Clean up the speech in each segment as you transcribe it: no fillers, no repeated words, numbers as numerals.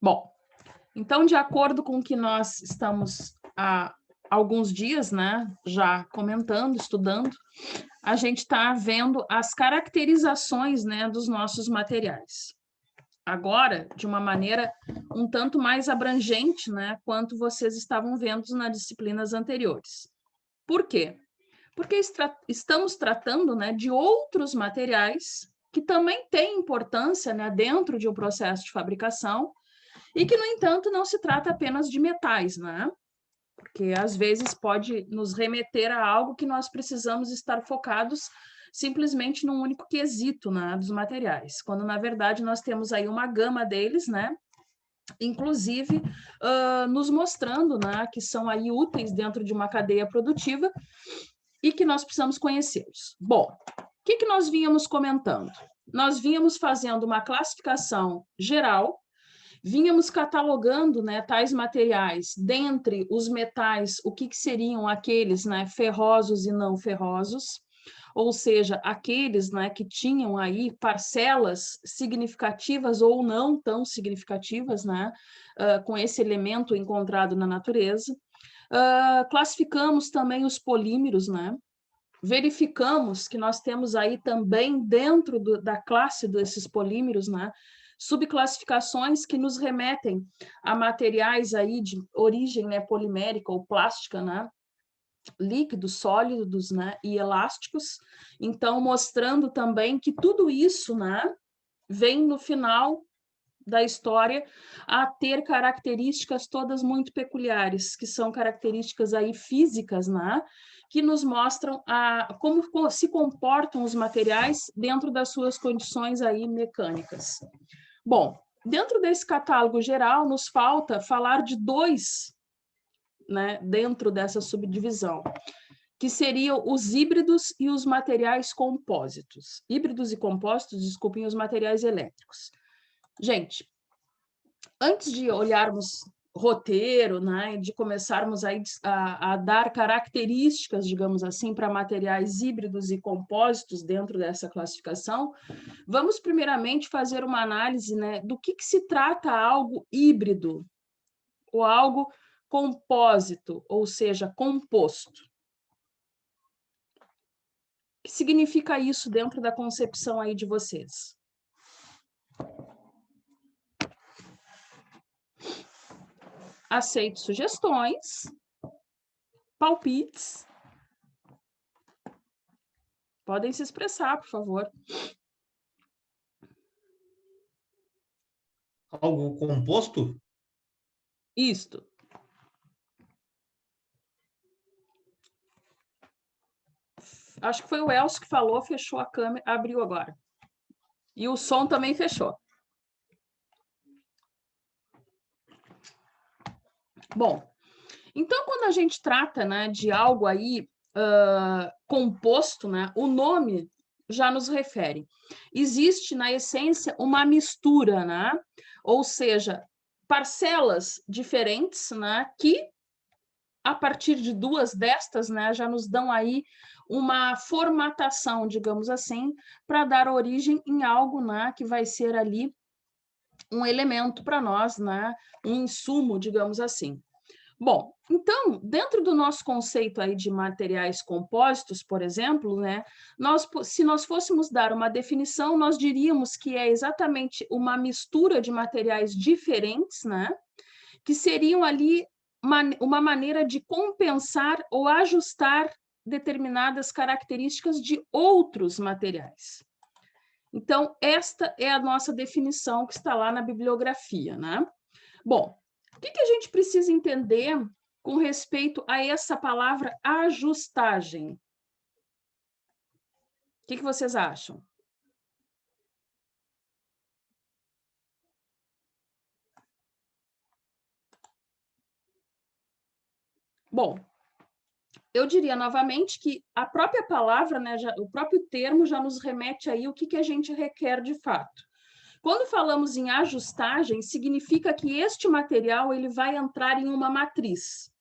Bom, então, de acordo com o que nós estamos há alguns dias, né, já comentando, estudando, a gente está vendo as caracterizações, né, dos nossos materiais. Agora, de uma maneira um tanto mais abrangente, né, quanto vocês estavam vendo nas disciplinas anteriores. Por quê? Porque estamos tratando, né, de outros materiais que também têm importância, né, dentro de um processo de fabricação e que, no entanto, não se trata apenas de metais, né? Porque às vezes pode nos remeter a algo que nós precisamos estar focados simplesmente num único quesito, né, dos materiais, quando na verdade nós temos aí uma gama deles, né, inclusive nos mostrando, né, que são aí úteis dentro de uma cadeia produtiva e que nós precisamos conhecê-los. Bom, o que nós vínhamos comentando? Nós vínhamos fazendo uma classificação geral, vínhamos catalogando, né, tais materiais, dentre os metais, o que seriam aqueles, né, ferrosos e não ferrosos, ou seja, aqueles, né, que tinham aí parcelas significativas ou não tão significativas, né, com esse elemento encontrado na natureza. Classificamos também os polímeros, né, verificamos que nós temos aí também dentro da classe desses polímeros, né, subclassificações que nos remetem a materiais aí de origem, né, polimérica ou plástica, né, líquidos, sólidos, né, e elásticos. Então, mostrando também que tudo isso, né, vem no final da história a ter características todas muito peculiares, que são características aí físicas, né, que nos mostram como se comportam os materiais dentro das suas condições aí mecânicas. Bom, dentro desse catálogo geral, nos falta falar de dois, né, dentro dessa subdivisão, que seriam os híbridos e os materiais compósitos. Híbridos e compósitos, desculpem, os materiais elétricos. Gente, antes de olharmos roteiro, né, de começarmos a dar características, digamos assim, para materiais híbridos e compósitos dentro dessa classificação, vamos primeiramente fazer uma análise, né, do que se trata algo híbrido ou algo compósito, ou seja, composto. O que significa isso dentro da concepção aí de vocês? Aceito sugestões, palpites. Podem se expressar, por favor. Algo composto? Isto. Acho que foi o Elcio que falou, fechou a câmera, abriu agora. E o som também fechou. Bom, então quando a gente trata, né, de algo aí composto, né, o nome já nos refere. Existe, na essência, uma mistura, né? Ou seja, parcelas diferentes, né, que, a partir de duas destas, né, já nos dão aí uma formatação, digamos assim, para dar origem em algo, né, que vai ser ali um elemento para nós, né, um insumo, digamos assim. Bom, então, dentro do nosso conceito aí de materiais compósitos, por exemplo, né, se nós fôssemos dar uma definição, nós diríamos que é exatamente uma mistura de materiais diferentes, né, que seriam ali uma maneira de compensar ou ajustar determinadas características de outros materiais. Então, esta é a nossa definição que está lá na bibliografia, né? Bom, o que a gente precisa entender com respeito a essa palavra ajustagem? O que vocês acham? Bom, eu diria novamente que a própria palavra, né, o próprio termo já nos remete aí o que a gente requer de fato. Quando falamos em ajustagem, significa que este material ele vai entrar em uma matriz.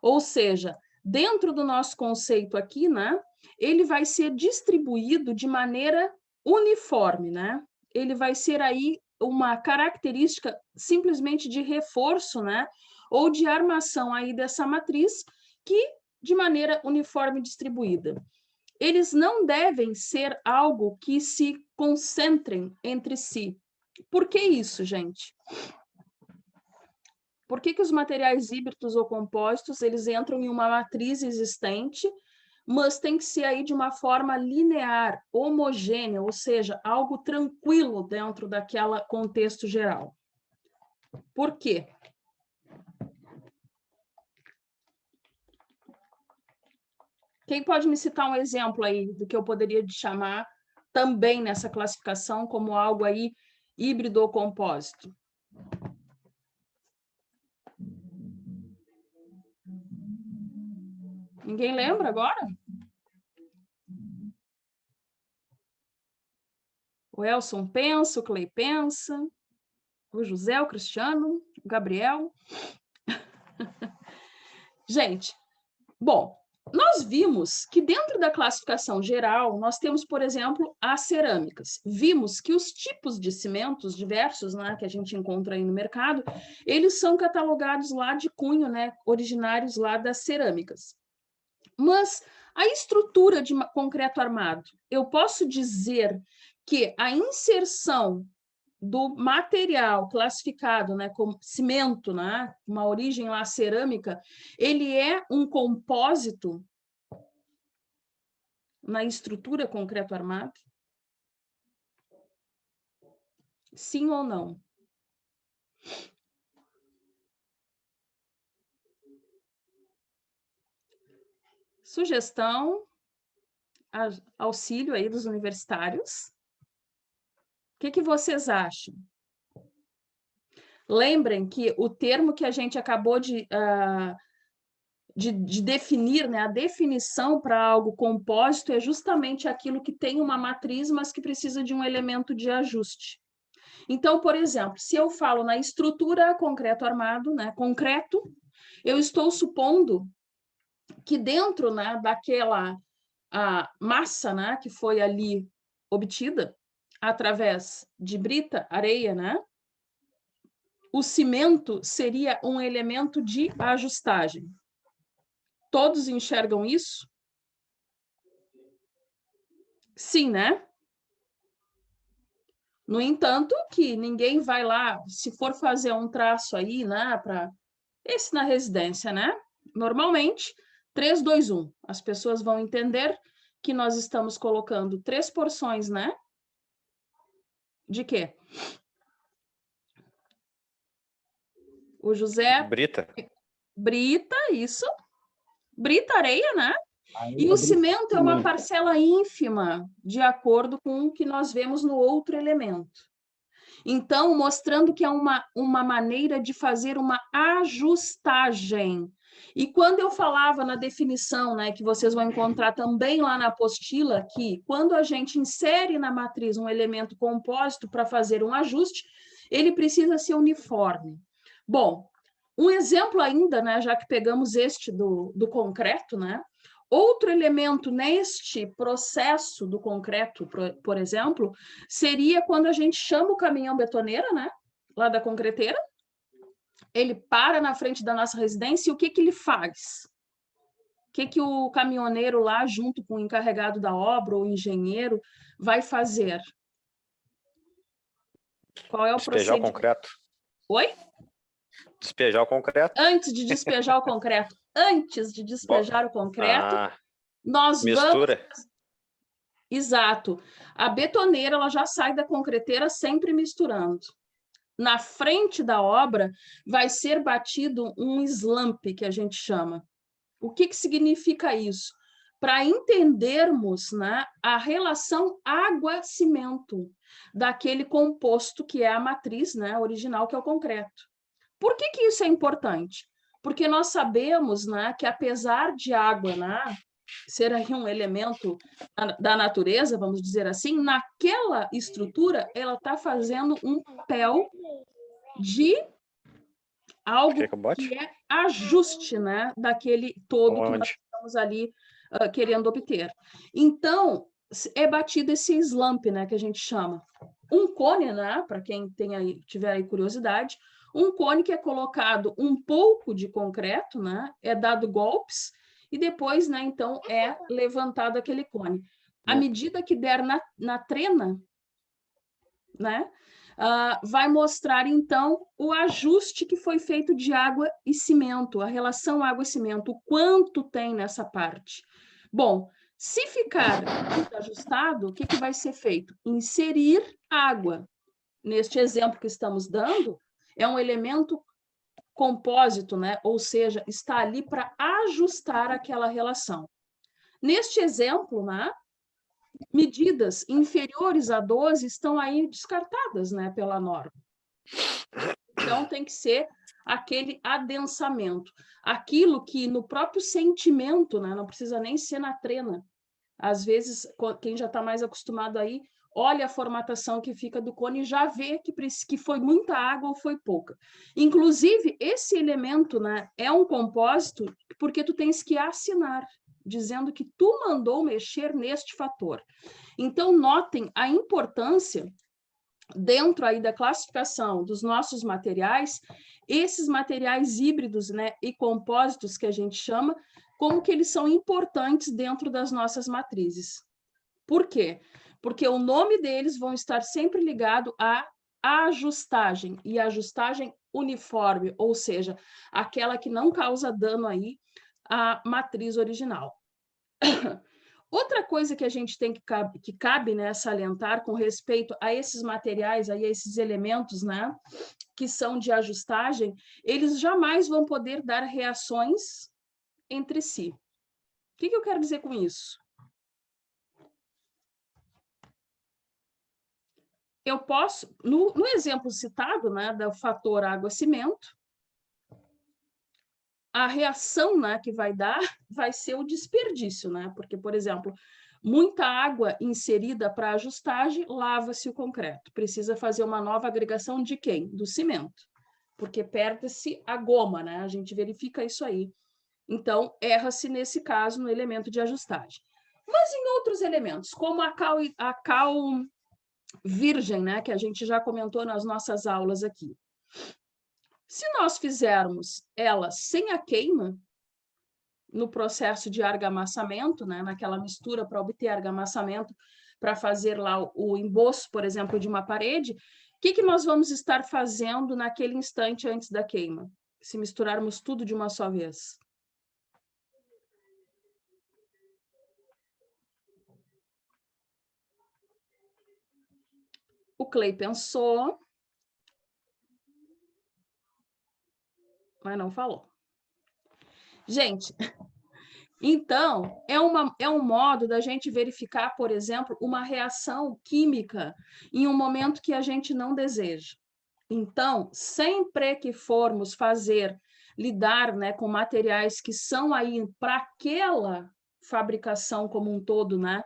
Ou seja, dentro do nosso conceito aqui, né, ele vai ser distribuído de maneira uniforme, né? Ele vai ser aí uma característica simplesmente de reforço, né? Ou de armação aí dessa matriz que de maneira uniforme distribuída. Eles não devem ser algo que se concentrem entre si. Por que isso, gente? Por que os materiais híbridos ou compostos, eles entram em uma matriz existente, mas tem que ser aí de uma forma linear, homogênea, ou seja, algo tranquilo dentro daquele contexto geral. Por quê? Quem pode me citar um exemplo aí do que eu poderia chamar também nessa classificação como algo aí híbrido ou compósito? Ninguém lembra agora? O Elson pensa, o Clay pensa, o José, o Cristiano, o Gabriel. Gente, bom, nós vimos que dentro da classificação geral, nós temos, por exemplo, as cerâmicas. Vimos que os tipos de cimentos diversos, né, que a gente encontra aí no mercado, eles são catalogados lá de cunho, né, originários lá das cerâmicas. Mas a estrutura de concreto armado, eu posso dizer que a inserção do material classificado, né, como cimento, né, uma origem lá cerâmica, ele é um compósito na estrutura concreto armado? Sim ou não? Sugestão, auxílio aí dos universitários. O que vocês acham? Lembrem que o termo que a gente acabou de definir, né, a definição para algo compósito é justamente aquilo que tem uma matriz, mas que precisa de um elemento de ajuste. Então, por exemplo, se eu falo na estrutura concreto armado, né, concreto, eu estou supondo que dentro, né, daquela massa, né, que foi ali obtida através de brita, areia, né, o cimento seria um elemento de ajustagem. Todos enxergam isso? Sim, né? No entanto, que ninguém vai lá, se for fazer um traço aí, né, para esse na residência, né? Normalmente, 3, 2, 1. As pessoas vão entender que nós estamos colocando 3 porções, né? De quê? O José... Brita. Brita, isso. Brita, areia, né? E o cimento é uma parcela ínfima, de acordo com o que nós vemos no outro elemento. Então, mostrando que é uma maneira de fazer uma ajustagem. E quando eu falava na definição, né, que vocês vão encontrar também lá na apostila, que quando a gente insere na matriz um elemento compósito para fazer um ajuste, ele precisa ser uniforme. Bom, um exemplo ainda, né, já que pegamos este do concreto, né? Outro elemento neste processo do concreto, por exemplo, seria quando a gente chama o caminhão betoneira, né, lá da concreteira, ele para na frente da nossa residência e o que ele faz? O que o caminhoneiro lá, junto com o encarregado da obra ou o engenheiro, vai fazer? Qual é o Despejar o concreto. Oi? Despejar o concreto. Antes de despejar o concreto. Antes de despejar o concreto, nós mistura. vamos... Exato. A betoneira ela já sai da concreteira sempre misturando. Na frente da obra vai ser batido um slump, que a gente chama. O que significa isso? Para entendermos, né, a relação água-cimento daquele composto que é a matriz, né, original, que é o concreto. Por que isso é importante? Porque nós sabemos, né, que apesar de água, né, ser aí um elemento da natureza, vamos dizer assim, naquela estrutura ela está fazendo um papel de algo que é ajuste, né, daquele todo que nós estamos ali querendo obter. Então, é batido esse slump, né, que a gente chama. um cone, né? Para quem tiver aí curiosidade, um cone que é colocado um pouco de concreto, né? É dado golpes e depois, né? Então, é levantado aquele cone. À medida que der na trena, né? Vai mostrar, então, o ajuste que foi feito de água e cimento, a relação água e cimento, o quanto tem nessa parte. Bom, se ficar desajustado, o que vai ser feito? Inserir água. Neste exemplo que estamos dando, é um elemento compósito, né? Ou seja, está ali para ajustar aquela relação. Neste exemplo, né? Medidas inferiores a 12 estão aí descartadas, né, pela norma. Então, tem que ser aquele adensamento. Aquilo que no próprio sentimento, né, não precisa nem ser na trena. Às vezes, quem já está mais acostumado aí, olha a formatação que fica do cone e já vê que foi muita água ou foi pouca. Inclusive, esse elemento, né, é um compósito porque tu tens que assinar, dizendo que tu mandou mexer neste fator. Então, notem a importância, dentro aí da classificação dos nossos materiais, esses materiais híbridos, né, e compósitos que a gente chama, como que eles são importantes dentro das nossas matrizes. Por quê? Porque o nome deles vão estar sempre ligado à ajustagem, e ajustagem uniforme, ou seja, aquela que não causa dano aí à matriz original. Outra coisa que a gente tem que cabe, né, salientar com respeito a esses materiais, a esses elementos, né, que são de ajustagem, eles jamais vão poder dar reações entre si. O que eu quero dizer com isso? Eu posso, no exemplo citado, né, do fator água-cimento, a reação, né, que vai dar vai ser o desperdício, né? Porque, por exemplo, muita água inserida para ajustagem, lava-se o concreto. Precisa fazer uma nova agregação de quem? Do cimento. Porque perde-se a goma, né? A gente verifica isso aí. Então, erra-se nesse caso no elemento de ajustagem. Mas em outros elementos, como a cal virgem, né, que a gente já comentou nas nossas aulas aqui. Se nós fizermos ela sem a queima, no processo de argamassamento, né, naquela mistura para obter argamassamento, para fazer lá o emboço, por exemplo, de uma parede, o que nós vamos estar fazendo naquele instante antes da queima? Se misturarmos tudo de uma só vez. O Clay pensou, mas não falou. Gente, então, é um modo da gente verificar, por exemplo, uma reação química em um momento que a gente não deseja. Então, sempre que formos lidar, né, com materiais que são aí para aquela fabricação como um todo, né,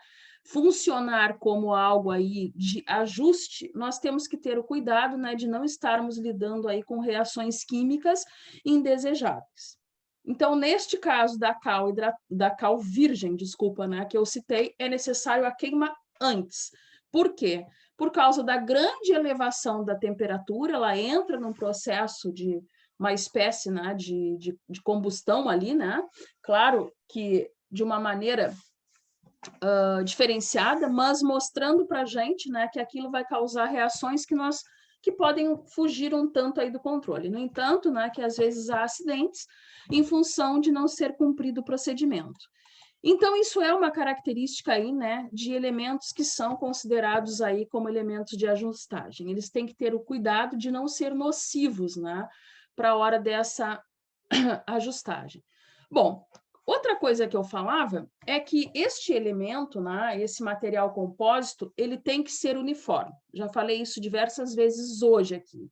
funcionar como algo aí de ajuste, nós temos que ter o cuidado, né, de não estarmos lidando aí com reações químicas indesejáveis. Então, neste caso da cal virgem, desculpa, né, que eu citei, é necessário a queima antes. Por quê? Por causa da grande elevação da temperatura, ela entra num processo de uma espécie, né, de combustão ali, né? Claro que de uma maneira diferenciada, mas mostrando para a gente, né, que aquilo vai causar reações que podem fugir um tanto aí do controle. No entanto, né, que às vezes há acidentes em função de não ser cumprido o procedimento. Então, isso é uma característica aí, né, de elementos que são considerados aí como elementos de ajustagem. Eles têm que ter o cuidado de não ser nocivos, né, para a hora dessa ajustagem. Bom, outra coisa que eu falava é que este elemento, né, esse material compósito, ele tem que ser uniforme. Já falei isso diversas vezes hoje aqui.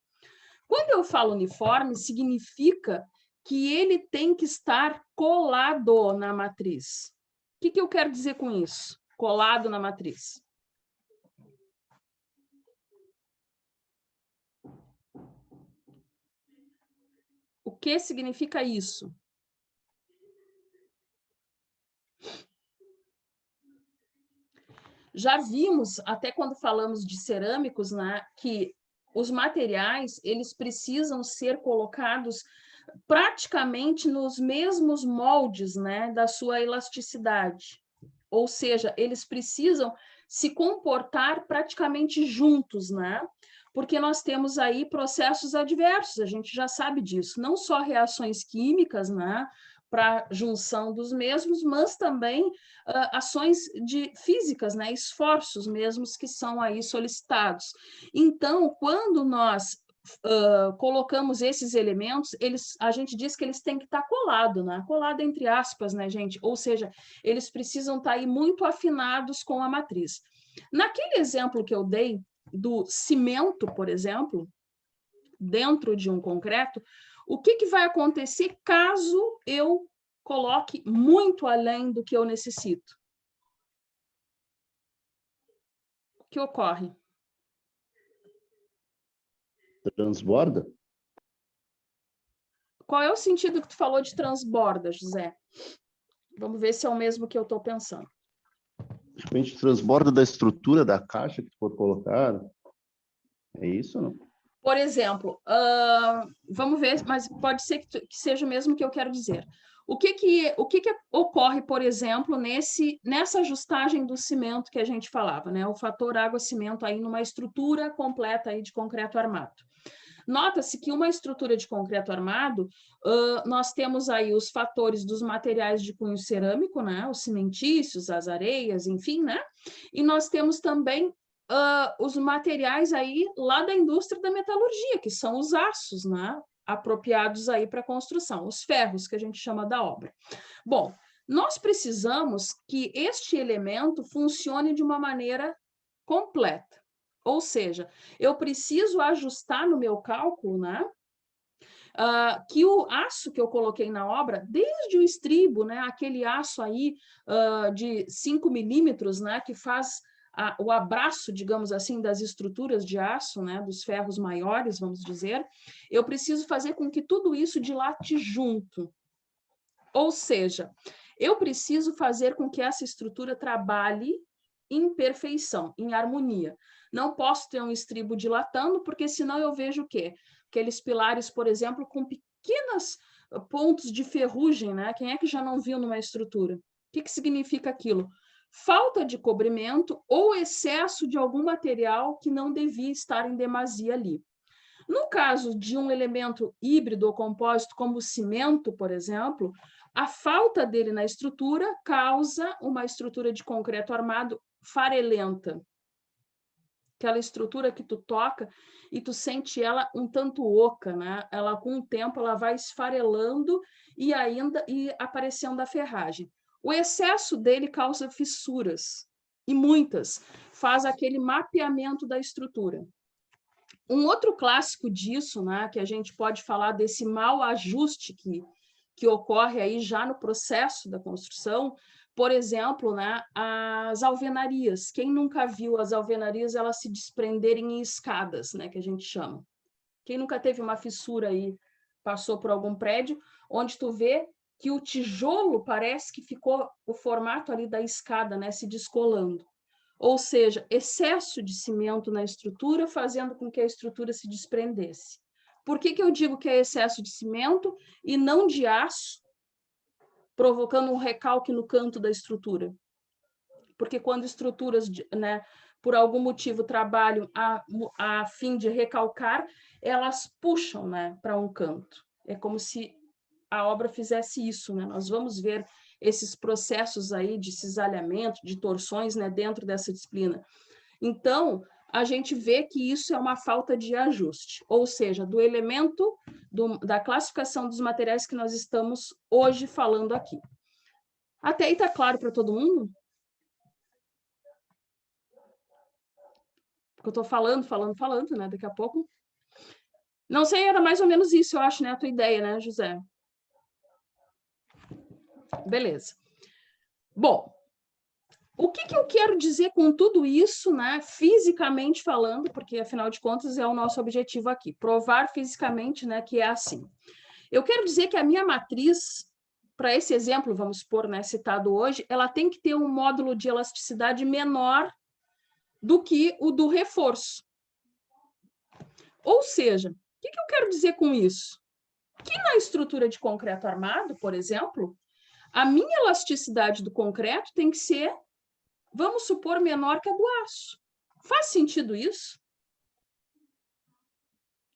Quando eu falo uniforme, significa que ele tem que estar colado na matriz. O que eu quero dizer com isso? Colado na matriz. O que significa isso? Já vimos, até quando falamos de cerâmicos, né, que os materiais, eles precisam ser colocados praticamente nos mesmos moldes, né, da sua elasticidade. Ou seja, eles precisam se comportar praticamente juntos, né? Porque nós temos aí processos adversos, a gente já sabe disso, não só reações químicas, né, para junção dos mesmos, mas também ações físicas, né, esforços mesmos que são aí solicitados. Então, quando nós colocamos esses elementos, a gente diz que eles têm que estar colados, né? Colado entre aspas, né, gente? Ou seja, eles precisam estar aí muito afinados com a matriz. Naquele exemplo que eu dei do cimento, por exemplo, dentro de um concreto, o que vai acontecer caso eu coloque muito além do que eu necessito? O que ocorre? Transborda? Qual é o sentido que tu falou de transborda, José? Vamos ver se é o mesmo que eu estou pensando. De repente, transborda da estrutura da caixa que for colocada. É isso ou não? Por exemplo, vamos ver, mas pode ser que seja o mesmo que eu quero dizer. O que ocorre, por exemplo, nessa ajustagem do cimento que a gente falava, né? O fator água-cimento aí numa estrutura completa aí de concreto armado. Nota-se que uma estrutura de concreto armado, nós temos aí os fatores dos materiais de cunho cerâmico, né? Os cimentícios, as areias, enfim, né? E nós temos também os materiais aí lá da indústria da metalurgia, que são os aços, né? Apropriados aí para a construção, os ferros que a gente chama da obra. Bom, nós precisamos que este elemento funcione de uma maneira completa. Ou seja, eu preciso ajustar no meu cálculo, né? Que o aço que eu coloquei na obra, desde o estribo, né? Aquele aço aí de 5 milímetros, né? Que faz o abraço, digamos assim, das estruturas de aço, né? Dos ferros maiores, vamos dizer. Eu preciso fazer com que tudo isso dilate junto. Ou seja, eu preciso fazer com que essa estrutura trabalhe em perfeição, em harmonia. Não posso ter um estribo dilatando, porque senão eu vejo o quê? Aqueles pilares, por exemplo, com pequenos pontos de ferrugem, né? Quem é que já não viu numa estrutura? O que significa aquilo? Falta de cobrimento ou excesso de algum material que não devia estar em demasia ali. No caso de um elemento híbrido ou compósito, como o cimento, por exemplo, a falta dele na estrutura causa uma estrutura de concreto armado farelenta. Aquela estrutura que tu toca e tu sente ela um tanto oca, né? Ela, com o tempo, ela vai esfarelando e aparecendo a ferragem. O excesso dele causa fissuras, e muitas, faz aquele mapeamento da estrutura. Um outro clássico disso, né, que a gente pode falar desse mau ajuste que ocorre aí já no processo da construção, por exemplo, né, as alvenarias. Quem nunca viu as alvenarias elas se desprenderem em escadas, né, que a gente chama? Quem nunca teve uma fissura aí, passou por algum prédio, onde tu vê que o tijolo parece que ficou o formato ali da escada, né, se descolando. Ou seja, excesso de cimento na estrutura, fazendo com que a estrutura se desprendesse. Por que eu digo que é excesso de cimento e não de aço, provocando um recalque no canto da estrutura? Porque quando estruturas, né, por algum motivo, trabalham a fim de recalcar, elas puxam, né, para um canto. É como se a obra fizesse isso, né? Nós vamos ver esses processos aí de cisalhamento, de torções, né, dentro dessa disciplina. Então, a gente vê que isso é uma falta de ajuste, ou seja, do elemento da classificação dos materiais que nós estamos hoje falando aqui. Até aí está claro para todo mundo? Porque eu estou falando, né? Daqui a pouco. Não sei, era mais ou menos isso, eu acho, né? A tua ideia, né, José? Beleza. Bom, o que eu quero dizer com tudo isso, né, fisicamente falando, porque, afinal de contas, é o nosso objetivo aqui, provar fisicamente, né, que é assim. Eu quero dizer que a minha matriz, para esse exemplo, vamos supor, né, citado hoje, ela tem que ter um módulo de elasticidade menor do que o do reforço. Ou seja, o que eu quero dizer com isso? Que na estrutura de concreto armado, por exemplo, a minha elasticidade do concreto tem que ser, vamos supor, menor que a do aço. Faz sentido isso?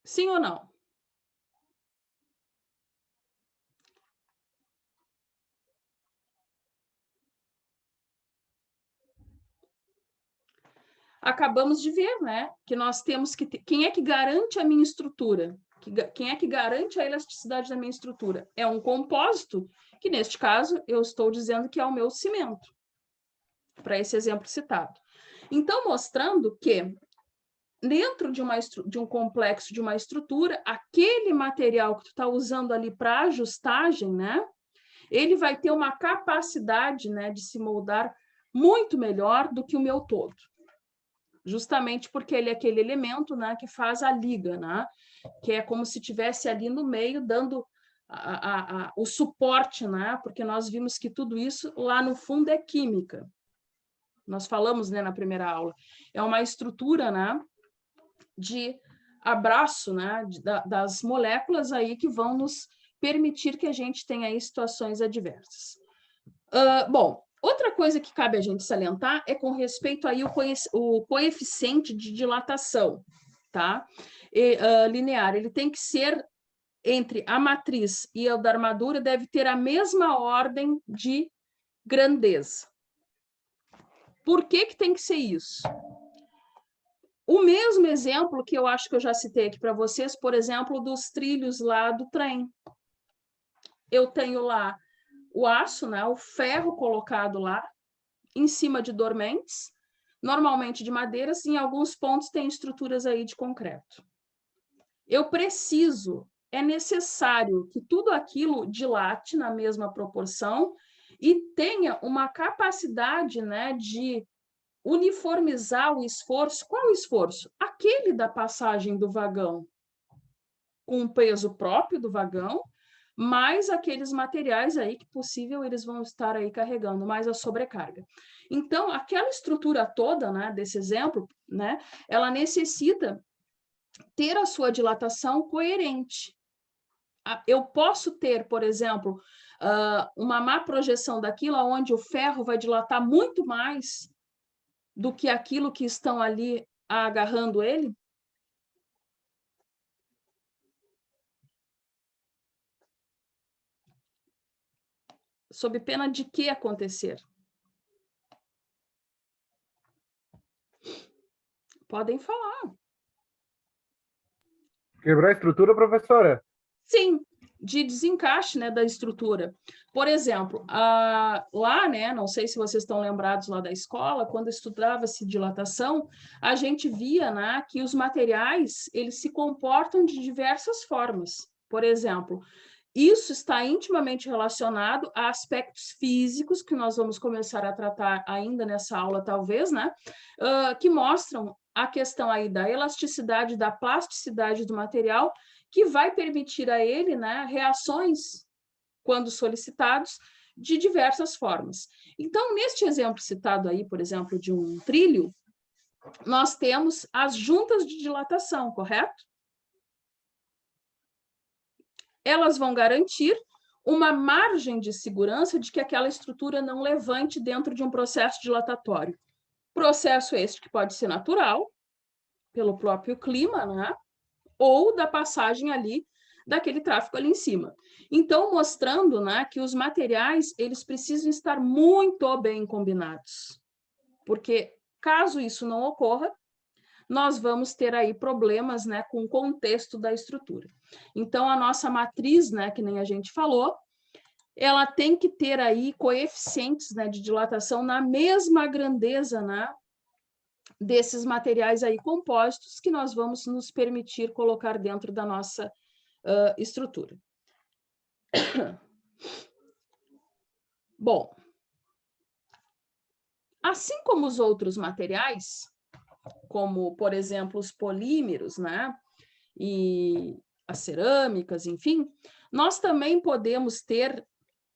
Sim ou não? Acabamos de ver, né, que nós temos que ter... Quem é que garante a minha estrutura? Quem é que garante a elasticidade da minha estrutura? É um compósito, que neste caso eu estou dizendo que é o meu cimento, para esse exemplo citado. Então, mostrando que dentro de um complexo, de uma estrutura, aquele material que tu está usando ali para ajustagem, né, ele vai ter uma capacidade, né, de se moldar muito melhor do que o meu todo. Justamente porque ele é aquele elemento, né, que faz a liga, né, que é como se estivesse ali no meio, dando o suporte, né, porque nós vimos que tudo isso lá no fundo é química. Nós falamos, né, na primeira aula. É uma estrutura, né, de abraço, né, das moléculas aí que vão nos permitir que a gente tenha aí situações adversas. Bom, outra coisa que cabe a gente salientar é com respeito aí o coeficiente de dilatação, tá? Linear, ele tem que ser entre a matriz e a da armadura, deve ter a mesma ordem de grandeza. Por que tem que ser isso? O mesmo exemplo que eu acho que eu já citei aqui para vocês, por exemplo, dos trilhos lá do trem. Eu tenho lá o aço, né, o ferro colocado lá, em cima de dormentes, normalmente de madeiras, e em alguns pontos tem estruturas aí de concreto. É necessário que tudo aquilo dilate na mesma proporção e tenha uma capacidade, né, de uniformizar o esforço. Qual o esforço? Aquele da passagem do vagão, com o peso próprio do vagão, mais aqueles materiais aí que possível eles vão estar aí carregando, mais a sobrecarga. Então, aquela estrutura toda, né, desse exemplo, né, ela necessita ter a sua dilatação coerente. Eu posso ter, por exemplo, uma má projeção daquilo, onde o ferro vai dilatar muito mais do que aquilo que estão ali agarrando ele? Sob pena de que acontecer? Podem falar. Quebrar a estrutura, professora? Sim, de desencaixe, né, da estrutura. Por exemplo, lá, né, não sei se vocês estão lembrados lá da escola, quando estudava-se dilatação, a gente via, né, que os materiais eles se comportam de diversas formas. Por exemplo, isso está intimamente relacionado a aspectos físicos, que nós vamos começar a tratar ainda nessa aula, talvez, né? Que mostram a questão aí da elasticidade, da plasticidade do material, que vai permitir a ele, né, reações, quando solicitados, de diversas formas. Então, neste exemplo citado aí, por exemplo, de um trilho, nós temos as juntas de dilatação, correto? Elas vão garantir uma margem de segurança de que aquela estrutura não levante dentro de um processo dilatatório. Processo este que pode ser natural, pelo próprio clima, né? Ou da passagem ali, daquele tráfego ali em cima. Então, mostrando, né, que os materiais eles precisam estar muito bem combinados. Porque, caso isso não ocorra, nós vamos ter aí problemas, né, com o contexto da estrutura. Então, a nossa matriz, né, que nem a gente falou, ela tem que ter aí coeficientes, né, de dilatação na mesma grandeza, né, desses materiais aí compostos que nós vamos nos permitir colocar dentro da nossa estrutura. Bom, assim como os outros materiais, como, por exemplo, os polímeros, né, e as cerâmicas, enfim, nós também podemos ter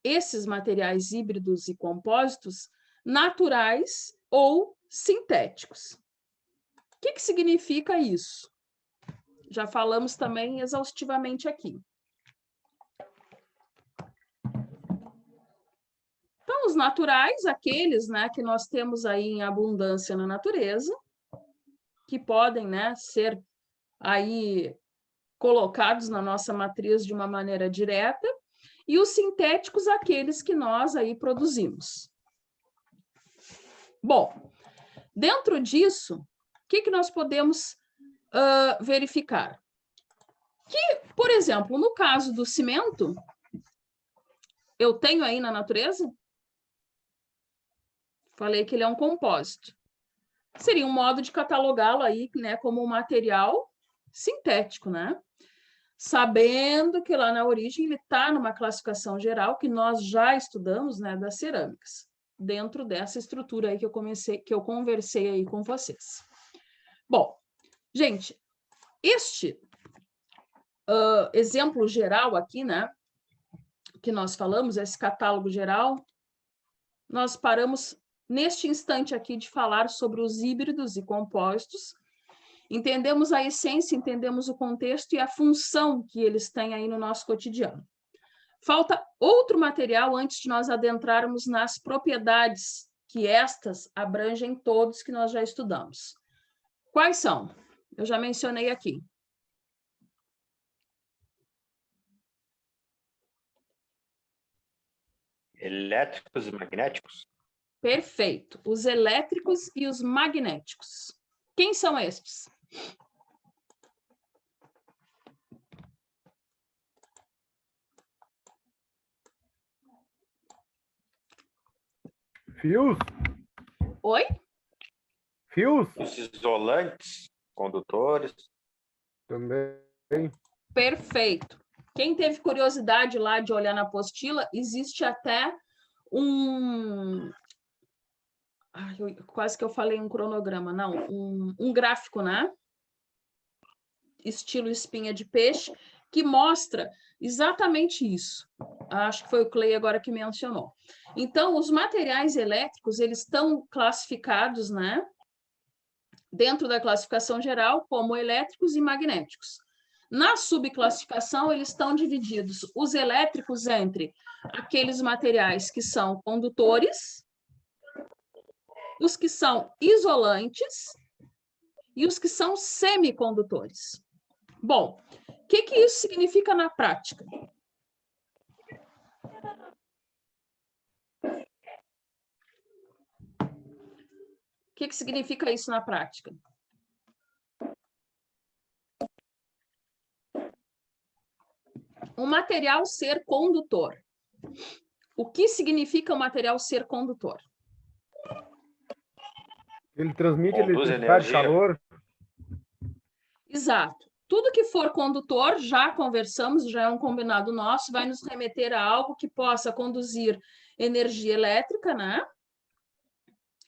esses materiais híbridos e compósitos naturais ou sintéticos. que significa isso? Já falamos também exaustivamente aqui. Então, os naturais, aqueles, né, que nós temos aí em abundância na natureza, que podem, né, ser aí colocados na nossa matriz de uma maneira direta, e os sintéticos, aqueles que nós aí produzimos. Bom, dentro disso, o que nós podemos verificar? Que, por exemplo, no caso do cimento, eu tenho aí na natureza, falei que ele é um compósito. Seria um modo de catalogá-lo aí, né, como um material sintético, né? Sabendo que lá na origem ele está numa classificação geral que nós já estudamos, né, das cerâmicas, dentro dessa estrutura aí que eu conversei aí com vocês. Bom, gente, este exemplo geral aqui, né, que nós falamos, esse catálogo geral, nós paramos neste instante aqui de falar sobre os híbridos e compostos. Entendemos a essência, entendemos o contexto e a função que eles têm aí no nosso cotidiano. Falta outro material antes de nós adentrarmos nas propriedades, que estas abrangem todos que nós já estudamos. Quais são? Eu já mencionei aqui. Elétricos e magnéticos? Perfeito. Os elétricos e os magnéticos. Quem são estes? Fios? Oi? Fios? Os isolantes, condutores? Também. Perfeito. Quem teve curiosidade lá de olhar na apostila, existe até quase que eu falei um cronograma, não, um gráfico, né? Estilo espinha de peixe, que mostra exatamente isso. Acho que foi o Clay agora que mencionou. Então, os materiais elétricos, eles estão classificados, né? Dentro da classificação geral, como elétricos e magnéticos. Na subclassificação, eles estão divididos, os elétricos entre aqueles materiais que são condutores, os que são isolantes e os que são semicondutores. Bom, o que isso significa na prática? O que significa isso na prática? Um material ser condutor. O que significa o material ser condutor? Ele transmite Conduz eletricidade, energia. calor. Exato. Tudo que for condutor, já conversamos, já é um combinado nosso, vai nos remeter a algo que possa conduzir energia elétrica, né?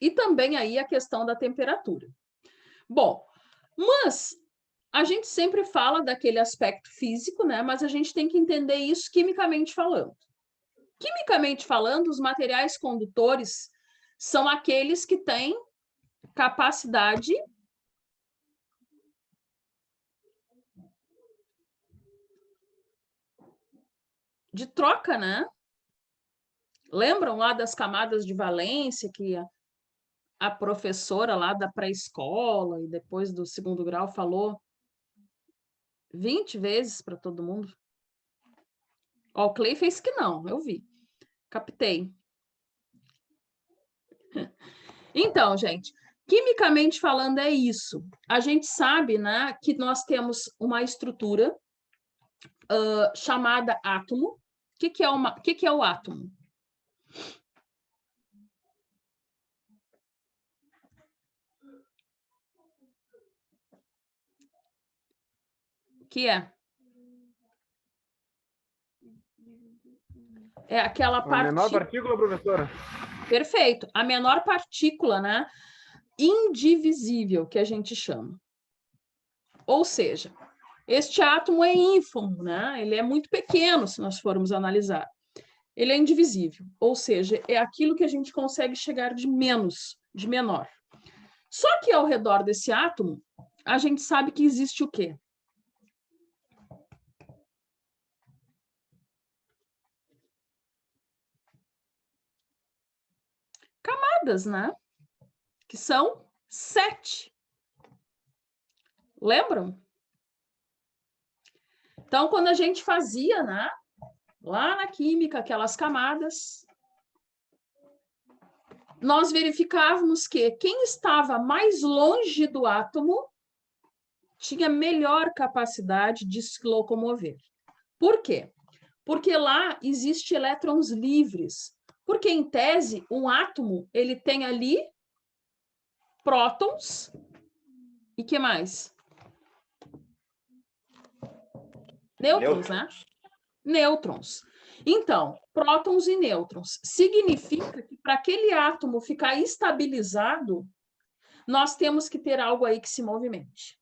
E também aí a questão da temperatura. Bom, mas a gente sempre fala daquele aspecto físico, né? Mas a gente tem que entender isso quimicamente falando. Quimicamente falando, os materiais condutores são aqueles que têm capacidade de troca, né? Lembram lá das camadas de valência que a professora lá da pré-escola e depois do segundo grau falou 20 vezes para todo mundo? Ó, o Clay fez que não, eu vi. Captei. Então, gente, quimicamente falando é isso. A gente sabe, né, que nós temos uma estrutura chamada átomo. O que é o átomo? O que é? É aquela A menor partícula, professora? Perfeito. A menor partícula, né? Indivisível, que a gente chama. Ou seja, este átomo é ínfimo, né? Ele é muito pequeno, se nós formos analisar. Ele é indivisível, ou seja, é aquilo que a gente consegue chegar de menos, de menor. Só que ao redor desse átomo a gente sabe que existe o quê? Camadas, né? Que são 7. Lembram? Então, quando a gente fazia, né, lá na química, aquelas camadas, nós verificávamos que quem estava mais longe do átomo tinha melhor capacidade de se locomover. Por quê? Porque lá existe elétrons livres. Porque, em tese, um átomo ele tem ali prótons e que mais? Nêutrons, né? Nêutrons. Então, prótons e nêutrons. Significa que para aquele átomo ficar estabilizado, nós temos que ter algo aí que se movimente.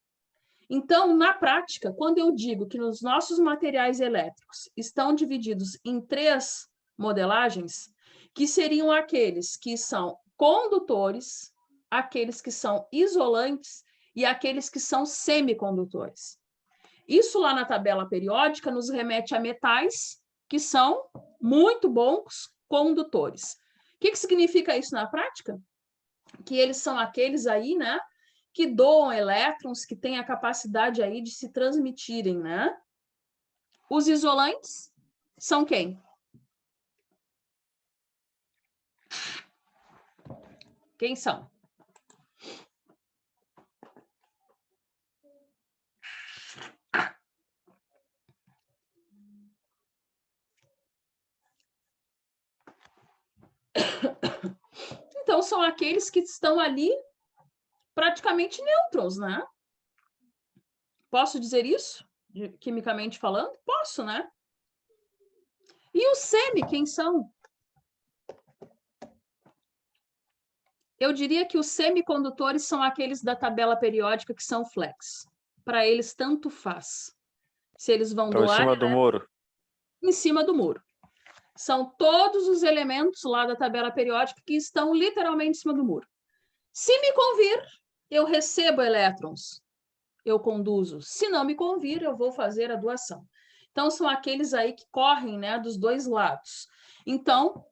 Então, na prática, quando eu digo que os nossos materiais elétricos estão divididos em 3 modelagens, que seriam aqueles que são condutores, aqueles que são isolantes e aqueles que são semicondutores. Isso lá na tabela periódica nos remete a metais que são muito bons condutores. O que significa isso na prática? Que eles são aqueles aí, né, que doam elétrons, que têm a capacidade aí de se transmitirem, né? Os isolantes são quem? Quem são? Então, são aqueles que estão ali praticamente nêutrons, né? Posso dizer isso? Quimicamente falando? Posso, né? E os semi, quem são? Eu diria que os semicondutores são aqueles da tabela periódica que são flex. Para eles, tanto faz. Se eles vão doar... Em cima do muro. Em cima do muro. São todos os elementos lá da tabela periódica que estão literalmente em cima do muro. Se me convir, eu recebo elétrons, eu conduzo. Se não me convir, eu vou fazer a doação. Então, são aqueles aí que correm, né, dos dois lados. Então,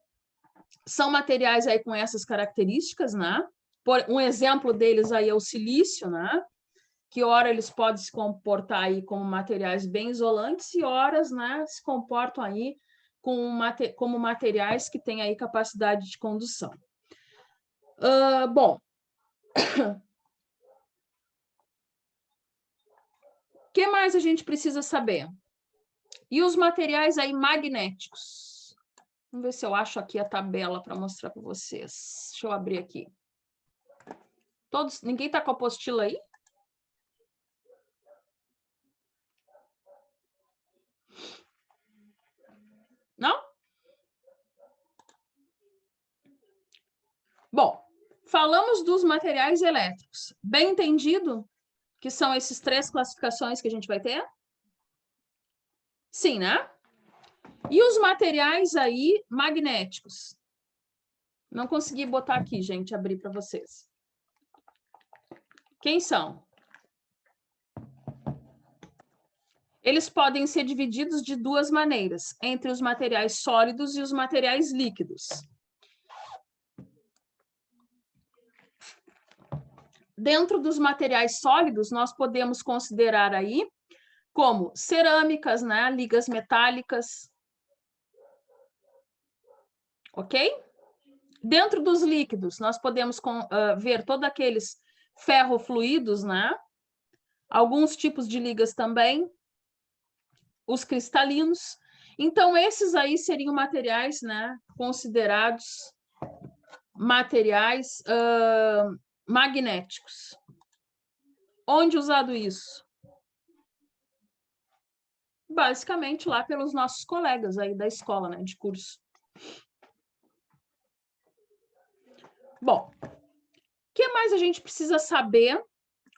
são materiais aí com essas características, né? Um exemplo deles aí é o silício, né? Que ora eles podem se comportar aí como materiais bem isolantes e horas, né, se comportam aí como materiais que têm aí capacidade de condução. Bom, o que mais a gente precisa saber? E os materiais aí magnéticos? Vamos ver se eu acho aqui a tabela para mostrar para vocês. Deixa eu abrir aqui. Ninguém está com a apostila aí? Não? Bom, falamos dos materiais elétricos. Bem entendido que são esses 3 classificações que a gente vai ter? Sim, né? E os materiais aí magnéticos? Não consegui botar aqui, gente, abrir para vocês. Quem são? Eles podem ser divididos de 2 maneiras, entre os materiais sólidos e os materiais líquidos. Dentro dos materiais sólidos, nós podemos considerar aí como cerâmicas, né, ligas metálicas. Ok? Dentro dos líquidos, nós podemos ver todos aqueles ferrofluidos, né? Alguns tipos de ligas também, os cristalinos. Então, esses aí seriam materiais, né, considerados materiais magnéticos. Onde usado isso? Basicamente lá pelos nossos colegas aí da escola, né, de curso. Bom, o que mais a gente precisa saber,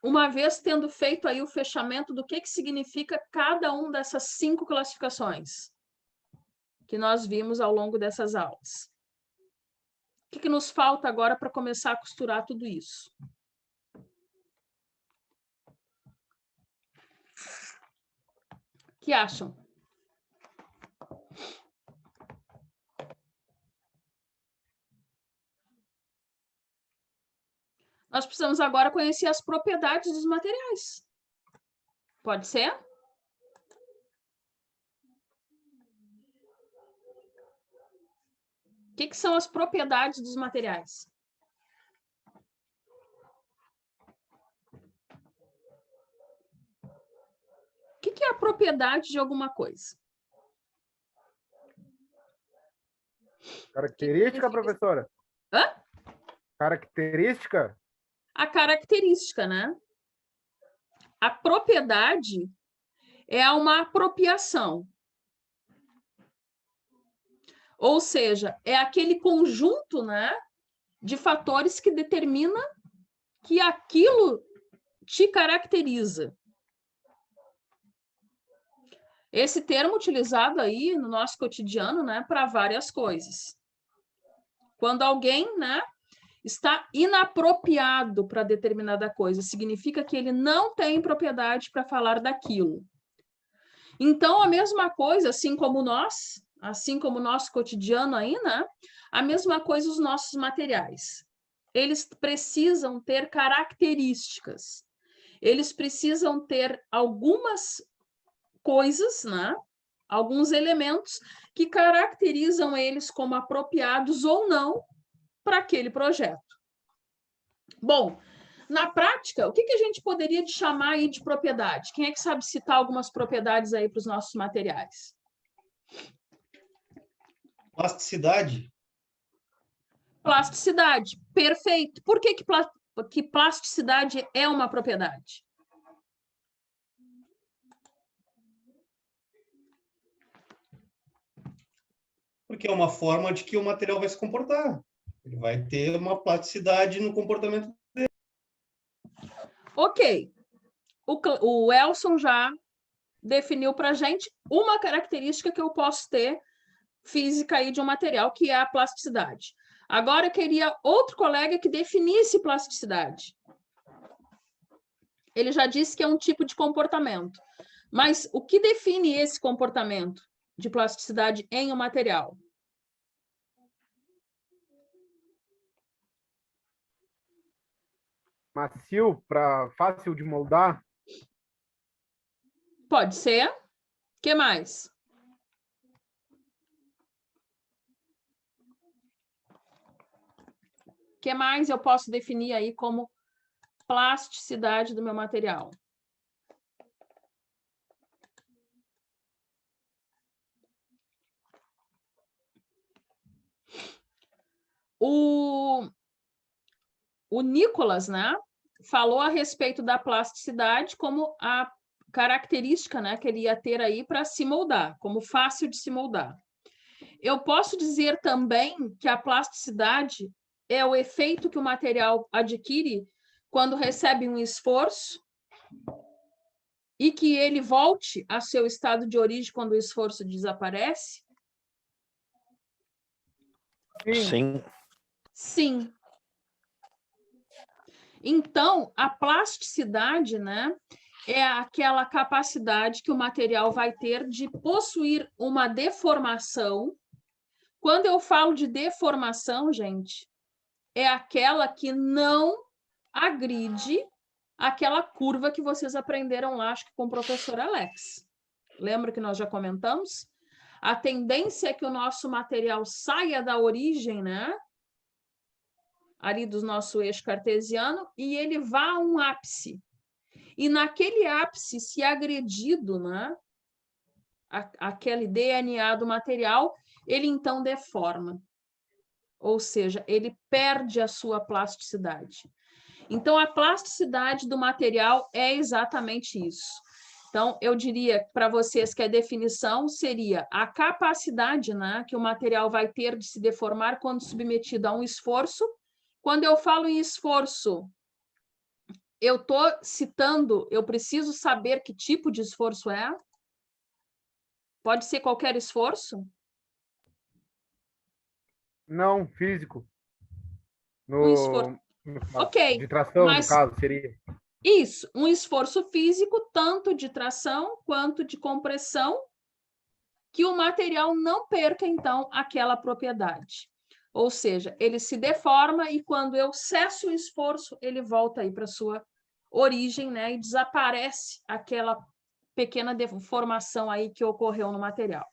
uma vez tendo feito aí o fechamento do que significa cada uma dessas 5 classificações que nós vimos ao longo dessas aulas? O que nos falta agora para começar a costurar tudo isso? que acham? Nós precisamos agora conhecer as propriedades dos materiais. Pode ser? O que são as propriedades dos materiais? O que é a propriedade de alguma coisa? Característica, professora? Hã? Característica? A característica, né? A propriedade é uma apropriação. Ou seja, é aquele conjunto, né, de fatores que determina que aquilo te caracteriza. Esse termo utilizado aí no nosso cotidiano, né, para várias coisas. Quando alguém, né, está inapropriado para determinada coisa, significa que ele não tem propriedade para falar daquilo. Então, a mesma coisa, assim como o nosso cotidiano aí, né? A mesma coisa os nossos materiais. Eles precisam ter características. Eles precisam ter algumas coisas, né? Alguns elementos que caracterizam eles como apropriados ou não para aquele projeto. Bom, na prática, o que a gente poderia chamar aí de propriedade? Quem é que sabe citar algumas propriedades aí para os nossos materiais? Plasticidade. Plasticidade, perfeito. Por que plasticidade é uma propriedade? Porque é uma forma de que o material vai se comportar. Ele vai ter uma plasticidade no comportamento. Ok. O Elson já definiu para a gente uma característica que eu posso ter física aí de um material, que é a plasticidade. Agora, eu queria outro colega que definisse plasticidade. Ele já disse que é um tipo de comportamento. Mas o que define esse comportamento de plasticidade em um material? Macio, para fácil de moldar? Pode ser. O que mais? O que mais eu posso definir aí como plasticidade do meu material? O Nicolas, né, falou a respeito da plasticidade como a característica, né, que ele ia ter aí para se moldar, como fácil de se moldar. Eu posso dizer também que a plasticidade é o efeito que o material adquire quando recebe um esforço e que ele volte a seu estado de origem quando o esforço desaparece? Sim. Sim. Então, a plasticidade, né, é aquela capacidade que o material vai ter de possuir uma deformação. Quando eu falo de deformação, gente, é aquela que não agride aquela curva que vocês aprenderam lá, acho que com o professor Alex. Lembra que nós já comentamos? A tendência é que o nosso material saia da origem, né? Ali do nosso eixo cartesiano, e ele vá a um ápice. E naquele ápice, se agredido, né? Aquele DNA do material, ele então deforma. Ou seja, ele perde a sua plasticidade. Então, a plasticidade do material é exatamente isso. Então, eu diria para vocês que a definição seria a capacidade, né, que o material vai ter de se deformar quando submetido a um esforço. Quando eu falo em esforço, eu estou citando, eu preciso saber que tipo de esforço é. Pode ser qualquer esforço? Não, físico. Um esforço. Ok, De tração, no mas caso, seria. Isso, um esforço físico, tanto de tração quanto de compressão, que o material não perca, então, aquela propriedade. Ou seja, ele se deforma e quando eu cesso o esforço, ele volta aí para a sua origem, né? E desaparece aquela pequena deformação aí que ocorreu no material.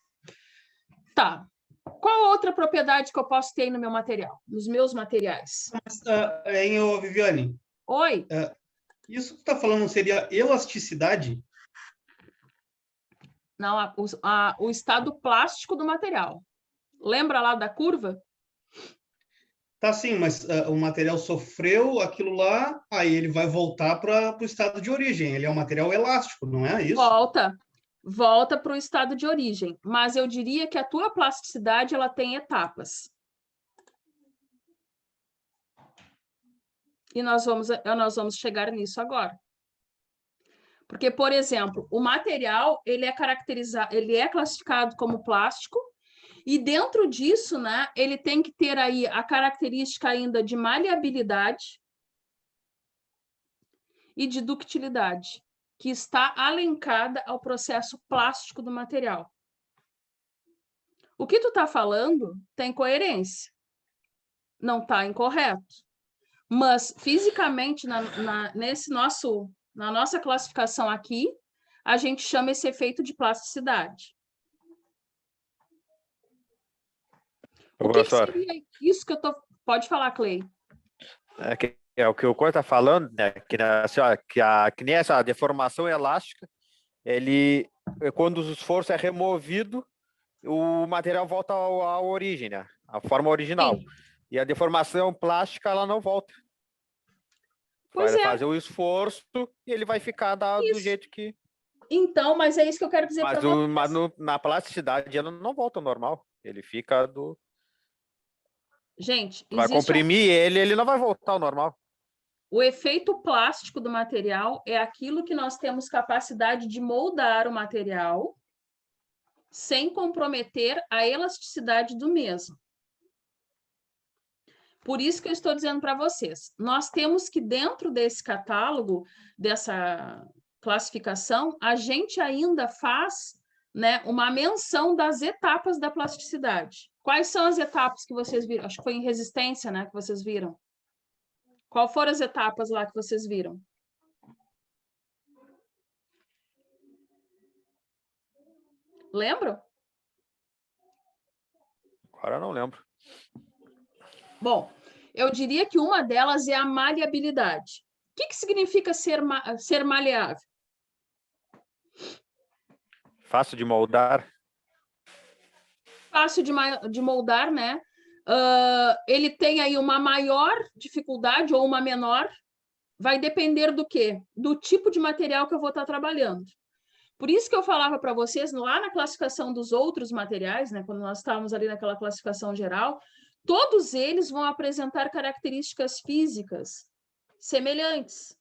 Tá. Qual outra propriedade que eu posso ter aí no meu material, nos meus materiais? Mas, hein, ô, Viviane, Oi? isso que tu está falando seria elasticidade? Não, o estado plástico do material. Lembra lá da curva? Tá, sim, mas o material sofreu aquilo lá, aí ele vai voltar para o estado de origem. Ele é um material elástico, não é isso? Volta para o estado de origem. Mas eu diria que a tua plasticidade ela tem etapas. E nós vamos chegar nisso agora. Porque, por exemplo, o material ele é classificado como plástico, e dentro disso, né, ele tem que ter aí a característica ainda de maleabilidade e de ductilidade, que está alencada ao processo plástico do material. O que tu está falando tem coerência, não está incorreto. Mas, fisicamente, na nossa classificação aqui, a gente chama esse efeito de plasticidade. O que seria isso que eu tô... Pode falar, Clay. É o que o Cor está falando, né? Que nem essa deformação elástica, quando o esforço é removido, o material volta à origem, né? A forma original. Sim. E a deformação plástica, ela não volta. Pois vai é. fazer o esforço e ele vai ficar do jeito que... Então, mas é isso que eu quero dizer para vocês. Mas na plasticidade, ela não volta ao normal. Ele fica do... Gente, vai comprimir ele não vai voltar ao normal. O efeito plástico do material é aquilo que nós temos capacidade de moldar o material sem comprometer a elasticidade do mesmo. Por isso que eu estou dizendo para vocês, nós temos que, dentro desse catálogo, dessa classificação, a gente ainda faz, né, uma menção das etapas da plasticidade. Quais são as etapas que vocês viram? Acho que foi em resistência, né, que vocês viram. Qual foram as etapas lá que vocês viram? Lembram? Agora eu não lembro. Bom, eu diria que uma delas é a maleabilidade. O que significa ser maleável? Fácil de moldar. Fácil de moldar, né? Ele tem aí uma maior dificuldade ou uma menor, vai depender do quê? Do tipo de material que eu vou estar trabalhando. Por isso que eu falava para vocês, lá na classificação dos outros materiais, né, quando nós estávamos ali naquela classificação geral, todos eles vão apresentar características físicas semelhantes,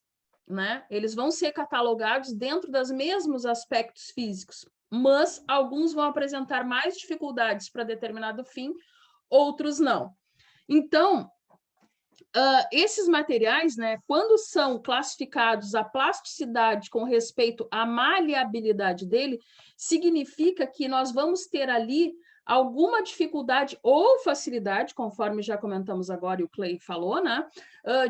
né? Eles vão ser catalogados dentro dos mesmos aspectos físicos, mas alguns vão apresentar mais dificuldades para determinado fim, outros não. Então, esses materiais, né, quando são classificados a plasticidade com respeito à maleabilidade dele, significa que nós vamos ter ali alguma dificuldade ou facilidade, conforme já comentamos agora e o Clay falou, né,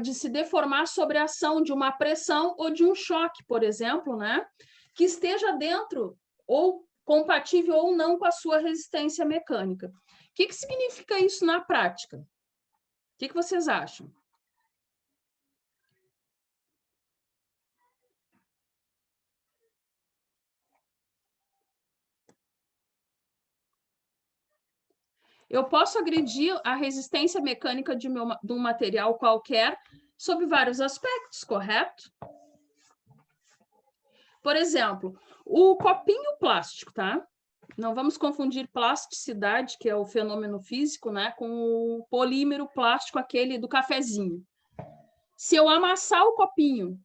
de se deformar sobre a ação de uma pressão ou de um choque, por exemplo, né, que esteja dentro ou compatível ou não com a sua resistência mecânica. O que significa isso na prática? O que vocês acham? Eu posso agredir a resistência mecânica de um material qualquer sob vários aspectos, correto? Por exemplo, o copinho plástico, tá? Não vamos confundir plasticidade, que é o fenômeno físico, né, com o polímero plástico, aquele do cafezinho. Se eu amassar o copinho,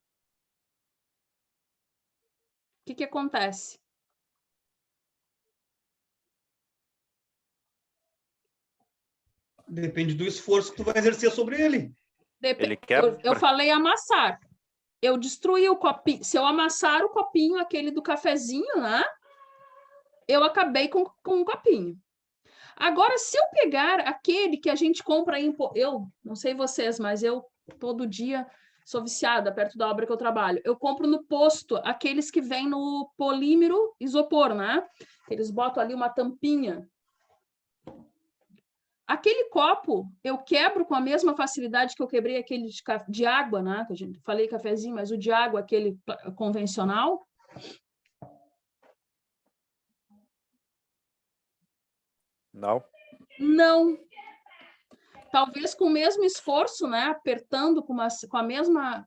o que acontece? Depende do esforço que tu vai exercer sobre ele. Ele quebra. Eu falei amassar. eu destruí o copinho. Se eu amassar o copinho, aquele do cafezinho, né? Eu acabei com um copinho. Agora, se eu pegar aquele que a gente compra em... Eu, não sei vocês, mas eu todo dia sou viciada perto da obra que eu trabalho. Eu compro no posto aqueles que vêm no polímero isopor, né? Eles botam ali uma tampinha. Aquele copo eu quebro com a mesma facilidade que eu quebrei aquele de água, né? Que a gente falei cafezinho, mas o de água, aquele convencional. Não. Não. Talvez com o mesmo esforço, né? Apertando com a mesma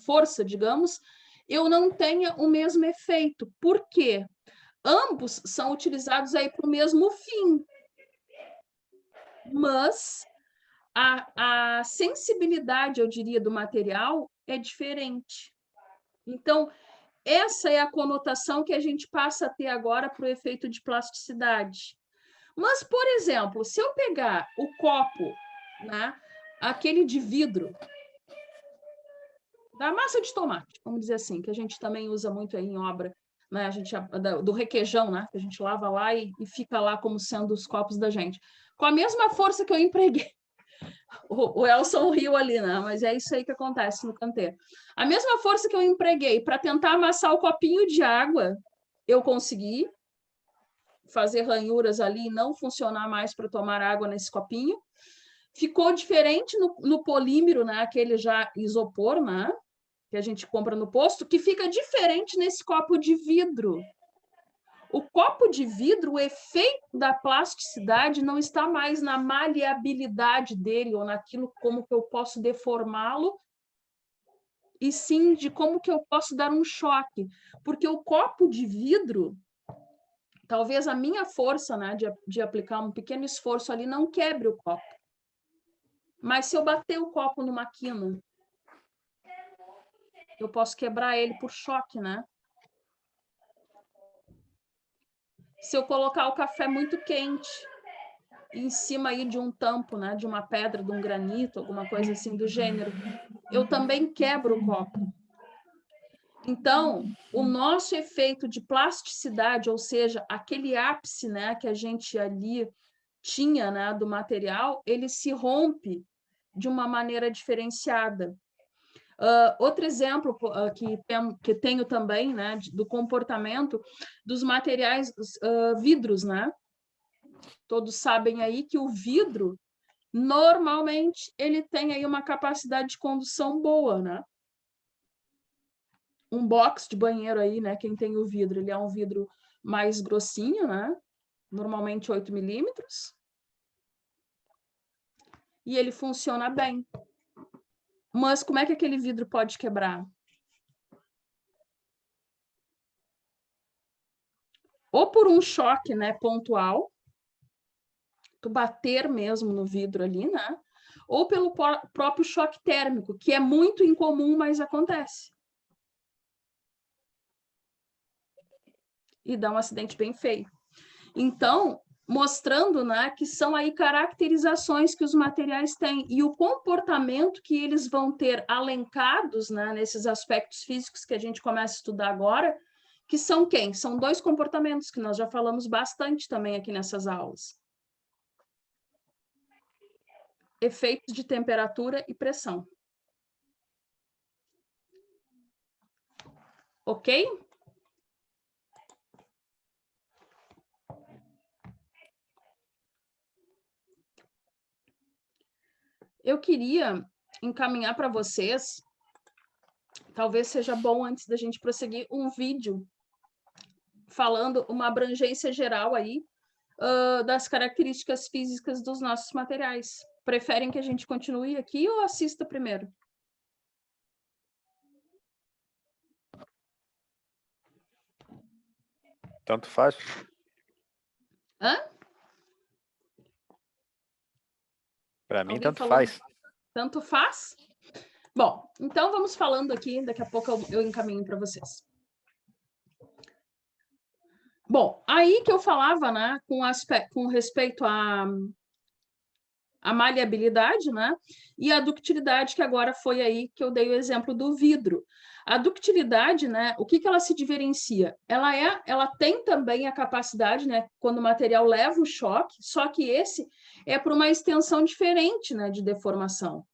força, digamos, eu não tenha o mesmo efeito. Por quê? Ambos são utilizados aí para o mesmo fim. Mas a sensibilidade, eu diria, do material é diferente. Então, essa é a conotação que a gente passa a ter agora para o efeito de plasticidade. Mas, por exemplo, se eu pegar o copo, né, aquele de vidro, da massa de tomate, vamos dizer assim, que a gente também usa muito aí em obra, né, a gente, do requeijão, né, que a gente lava lá e fica lá como sendo os copos da gente. Com a mesma força que eu empreguei, o Elson riu ali, né? Mas é isso aí que acontece no canteiro. A mesma força que eu empreguei para tentar amassar o copinho de água, eu consegui fazer ranhuras ali e não funcionar mais para tomar água nesse copinho. Ficou diferente no polímero, né? Aquele já isopor, né? Que a gente compra no posto, que fica diferente nesse copo de vidro. O copo de vidro, o efeito da plasticidade não está mais na maleabilidade dele ou naquilo como que eu posso deformá-lo, e sim de como que eu posso dar um choque. Porque o copo de vidro, talvez a minha força, né, de aplicar um pequeno esforço ali não quebre o copo. Mas se eu bater o copo numa quina, eu posso quebrar ele por choque, né? Se eu colocar o café muito quente em cima aí de um tampo, né, de uma pedra, de um granito, alguma coisa assim do gênero, eu também quebro o copo. Então, o nosso efeito de plasticidade, ou seja, aquele ápice, né, que a gente ali tinha, né, do material, ele se rompe de uma maneira diferenciada. Outro exemplo que tenho também, né, do comportamento dos materiais, vidros, né? Todos sabem aí que o vidro, normalmente, ele tem aí uma capacidade de condução boa, né? Um box de banheiro aí, né? Quem tem o vidro, ele é um vidro mais grossinho, né? Normalmente 8 milímetros. E ele funciona bem. Mas como é que aquele vidro pode quebrar? Ou por um choque, né, pontual, tu bater mesmo no vidro ali, né? Ou pelo próprio choque térmico, que é muito incomum, mas acontece. E dá um acidente bem feio. Então, mostrando, né, que são aí caracterizações que os materiais têm e o comportamento que eles vão ter alencados, né, nesses aspectos físicos que a gente começa a estudar agora, que são quem? São dois comportamentos que nós já falamos bastante também aqui nessas aulas. Efeitos de temperatura e pressão. Ok? Eu queria encaminhar para vocês, talvez seja bom antes da gente prosseguir, um vídeo falando uma abrangência geral aí das características físicas dos nossos materiais. Preferem que a gente continue aqui ou assista primeiro? Tanto faz. Hã? Para mim, Alguém tanto falou? faz. Tanto faz? Bom, então vamos falando aqui, daqui a pouco eu encaminho para vocês. Bom, aí que eu falava, né, com respeito a maleabilidade, né? E a ductilidade, que agora foi aí que eu dei o exemplo do vidro. A ductilidade, né? O que ela se diferencia? Ela tem também a capacidade, né? Quando o material leva o choque, só que esse é por uma extensão diferente, né? De deformação.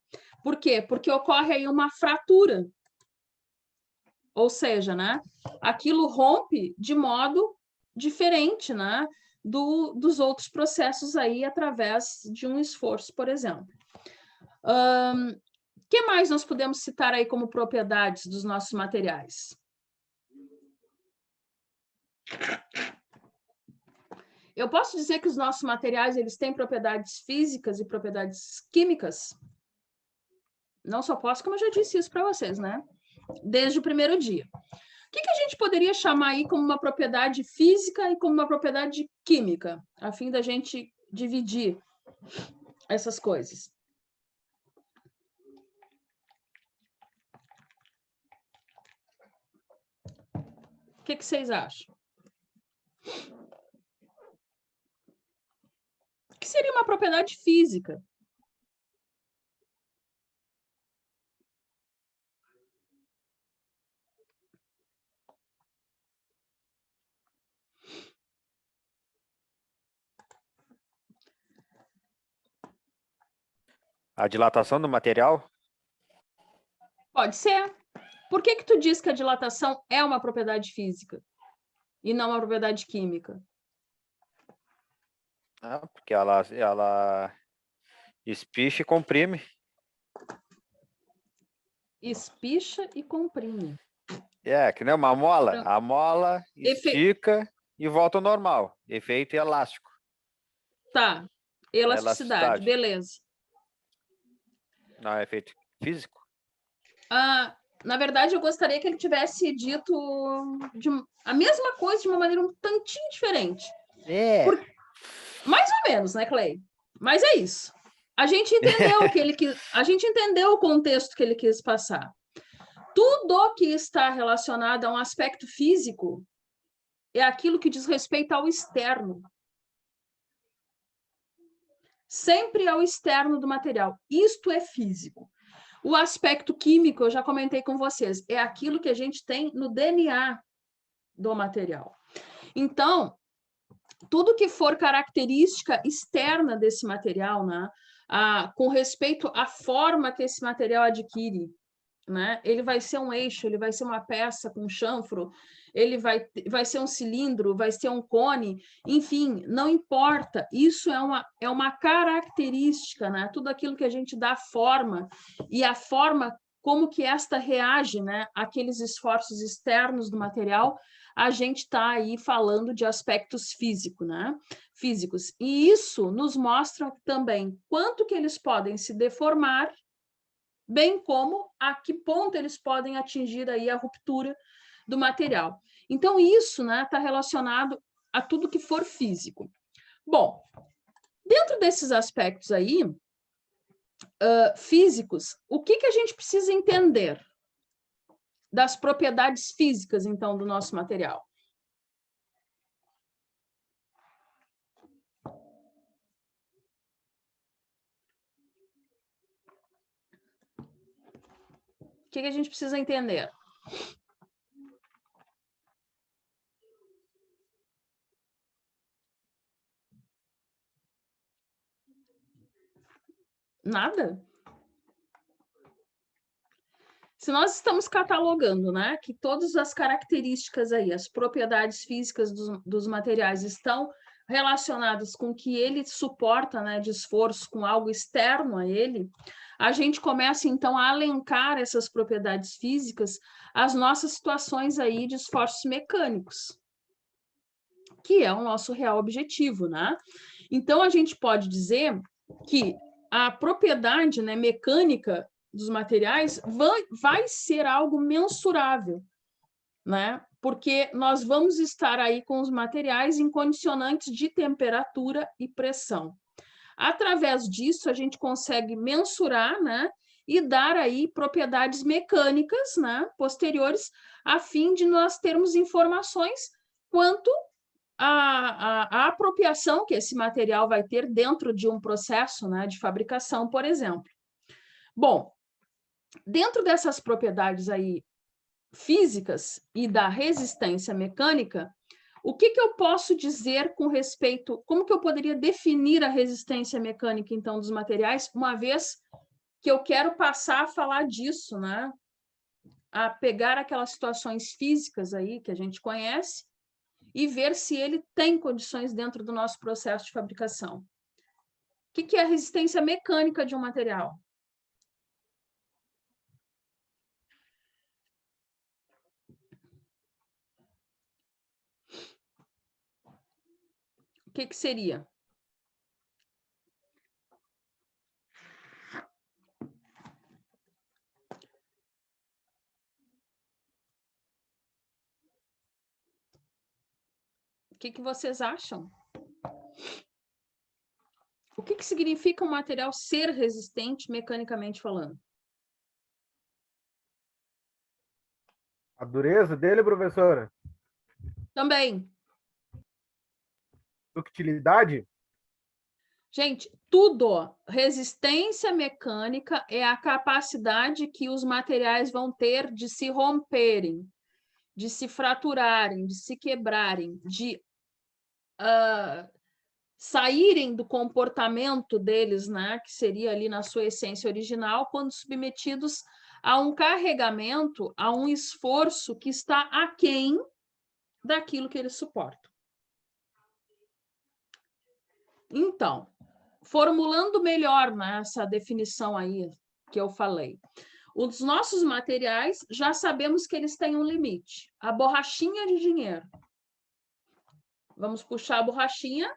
Por quê? Porque ocorre aí uma fratura. Ou seja, né? Aquilo rompe de modo diferente, né? Dos outros processos aí através de um esforço, por exemplo. O que mais nós podemos citar aí como propriedades dos nossos materiais? Eu posso dizer que os nossos materiais eles têm propriedades físicas e propriedades químicas? Não só posso, como eu já disse isso para vocês, né? Desde o primeiro dia. O que a gente poderia chamar aí como uma propriedade física e como uma propriedade química, a fim da gente dividir essas coisas? O que vocês acham? O que seria uma propriedade física? A dilatação do material? Pode ser. Por que tu diz que a dilatação é uma propriedade física e não uma propriedade química? Porque ela espicha e comprime. Espicha e comprime. Que nem uma mola. A mola estica e volta ao normal. Efeito elástico. Tá. Elasticidade. Beleza. Não é efeito físico? Na verdade, eu gostaria que ele tivesse dito a mesma coisa de uma maneira um tantinho diferente. Mais ou menos, né, Clay? Mas é isso. A gente entendeu a gente entendeu o contexto que ele quis passar. Tudo que está relacionado a um aspecto físico é aquilo que diz respeito ao externo. Sempre ao externo do material. Isto é físico. O aspecto químico, eu já comentei com vocês, é aquilo que a gente tem no DNA do material. Então, tudo que for característica externa desse material, né, com respeito à forma que esse material adquire, né, ele vai ser um eixo, ele vai ser uma peça com chanfro, ele vai ser um cilindro, vai ser um cone, enfim, não importa, isso é uma característica, né, tudo aquilo que a gente dá forma, e a forma como que esta reage, né, àqueles esforços externos do material, a gente está aí falando de aspectos físicos, né? Físicos. E isso nos mostra também quanto que eles podem se deformar, bem como a que ponto eles podem atingir aí a ruptura do material. Então, isso, né, está relacionado a tudo que for físico. Bom, dentro desses aspectos aí, físicos, o que a gente precisa entender das propriedades físicas, então, do nosso material? O que a gente precisa entender? Nada? Se nós estamos catalogando, né, que todas as características aí, as propriedades físicas dos materiais estão relacionadas com o que ele suporta, né, de esforço com algo externo a ele, a gente começa, então, a alencar essas propriedades físicas às nossas situações aí de esforços mecânicos, que é o nosso real objetivo, né? Então, a gente pode dizer que a propriedade, né, mecânica dos materiais vai ser algo mensurável, né? Porque nós vamos estar aí com os materiais em condicionantes de temperatura e pressão. Através disso, a gente consegue mensurar, né, e dar aí propriedades mecânicas, né, posteriores, a fim de nós termos informações quanto a apropriação que esse material vai ter dentro de um processo, né, de fabricação, por exemplo. Bom, dentro dessas propriedades aí físicas e da resistência mecânica, o que eu posso dizer com respeito, como que eu poderia definir a resistência mecânica, então, dos materiais, uma vez que eu quero passar a falar disso, né? A pegar aquelas situações físicas aí que a gente conhece e ver se ele tem condições dentro do nosso processo de fabricação. O que é a resistência mecânica de um material? O que seria? O que vocês acham? O que significa um material ser resistente mecanicamente falando? A dureza dele, professora? Também. Ductilidade? Gente, tudo. Resistência mecânica é a capacidade que os materiais vão ter de se romperem, de se fraturarem, de se quebrarem, de saírem do comportamento deles, né, que seria ali na sua essência original, quando submetidos a um carregamento, a um esforço que está aquém daquilo que eles suportam. Então, formulando melhor, né, essa definição aí que eu falei, os nossos materiais, já sabemos que eles têm um limite. A borrachinha de dinheiro. Vamos puxar a borrachinha.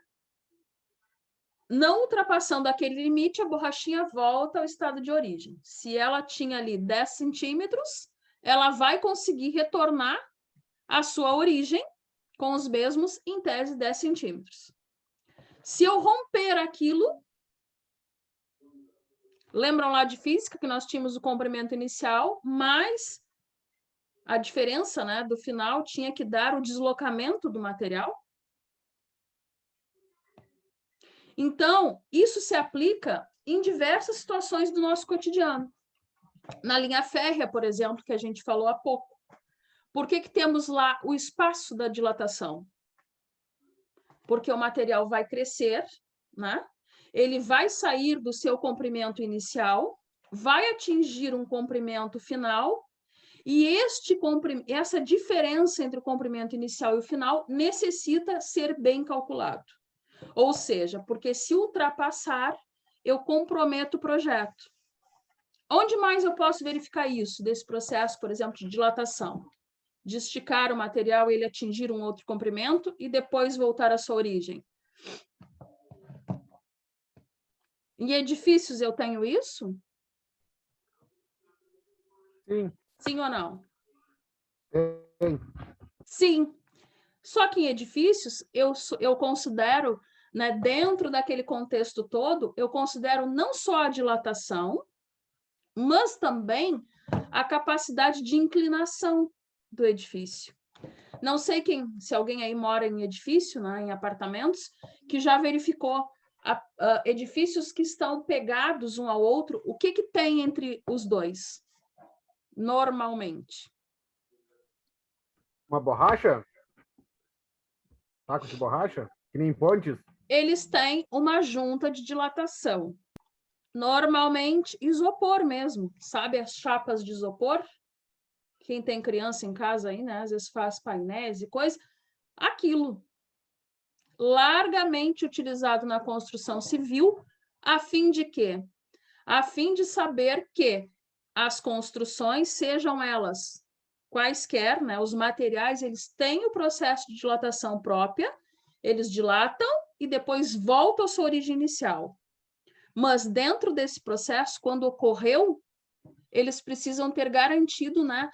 Não ultrapassando aquele limite, a borrachinha volta ao estado de origem. Se ela tinha ali 10 centímetros, ela vai conseguir retornar à sua origem com os mesmos, em tese, 10 centímetros. Se eu romper aquilo, lembram lá de física que nós tínhamos o comprimento inicial, mas a diferença, né, do final tinha que dar o deslocamento do material? Então, isso se aplica em diversas situações do nosso cotidiano. Na linha férrea, por exemplo, que a gente falou há pouco. Por que temos lá o espaço da dilatação? Porque o material vai crescer, né? Ele vai sair do seu comprimento inicial, vai atingir um comprimento final, e essa diferença entre o comprimento inicial e o final necessita ser bem calculado. Ou seja, porque se ultrapassar, eu comprometo o projeto. Onde mais eu posso verificar isso, desse processo, por exemplo, de dilatação? De esticar o material e ele atingir um outro comprimento e depois voltar à sua origem. Em edifícios eu tenho isso? Sim. Sim ou não? Sim. Sim. Só que em edifícios eu considero, né, dentro daquele contexto todo, eu considero não só a dilatação, mas também a capacidade de inclinação do edifício. Não sei se alguém aí mora em edifício, né, em apartamentos, que já verificou edifícios que estão pegados um ao outro, o que tem entre os dois, normalmente? Uma borracha? Tacos de borracha? Que nem pontes? Eles têm uma junta de dilatação. Normalmente, isopor mesmo. Sabe as chapas de isopor? Quem tem criança em casa aí, né? Às vezes faz painéis e coisa. Aquilo. Largamente utilizado na construção civil, a fim de quê? A fim de saber que as construções, sejam elas quaisquer, né? Os materiais, eles têm o processo de dilatação própria, eles dilatam e depois voltam à sua origem inicial. Mas dentro desse processo, quando ocorreu, eles precisam ter garantido, né,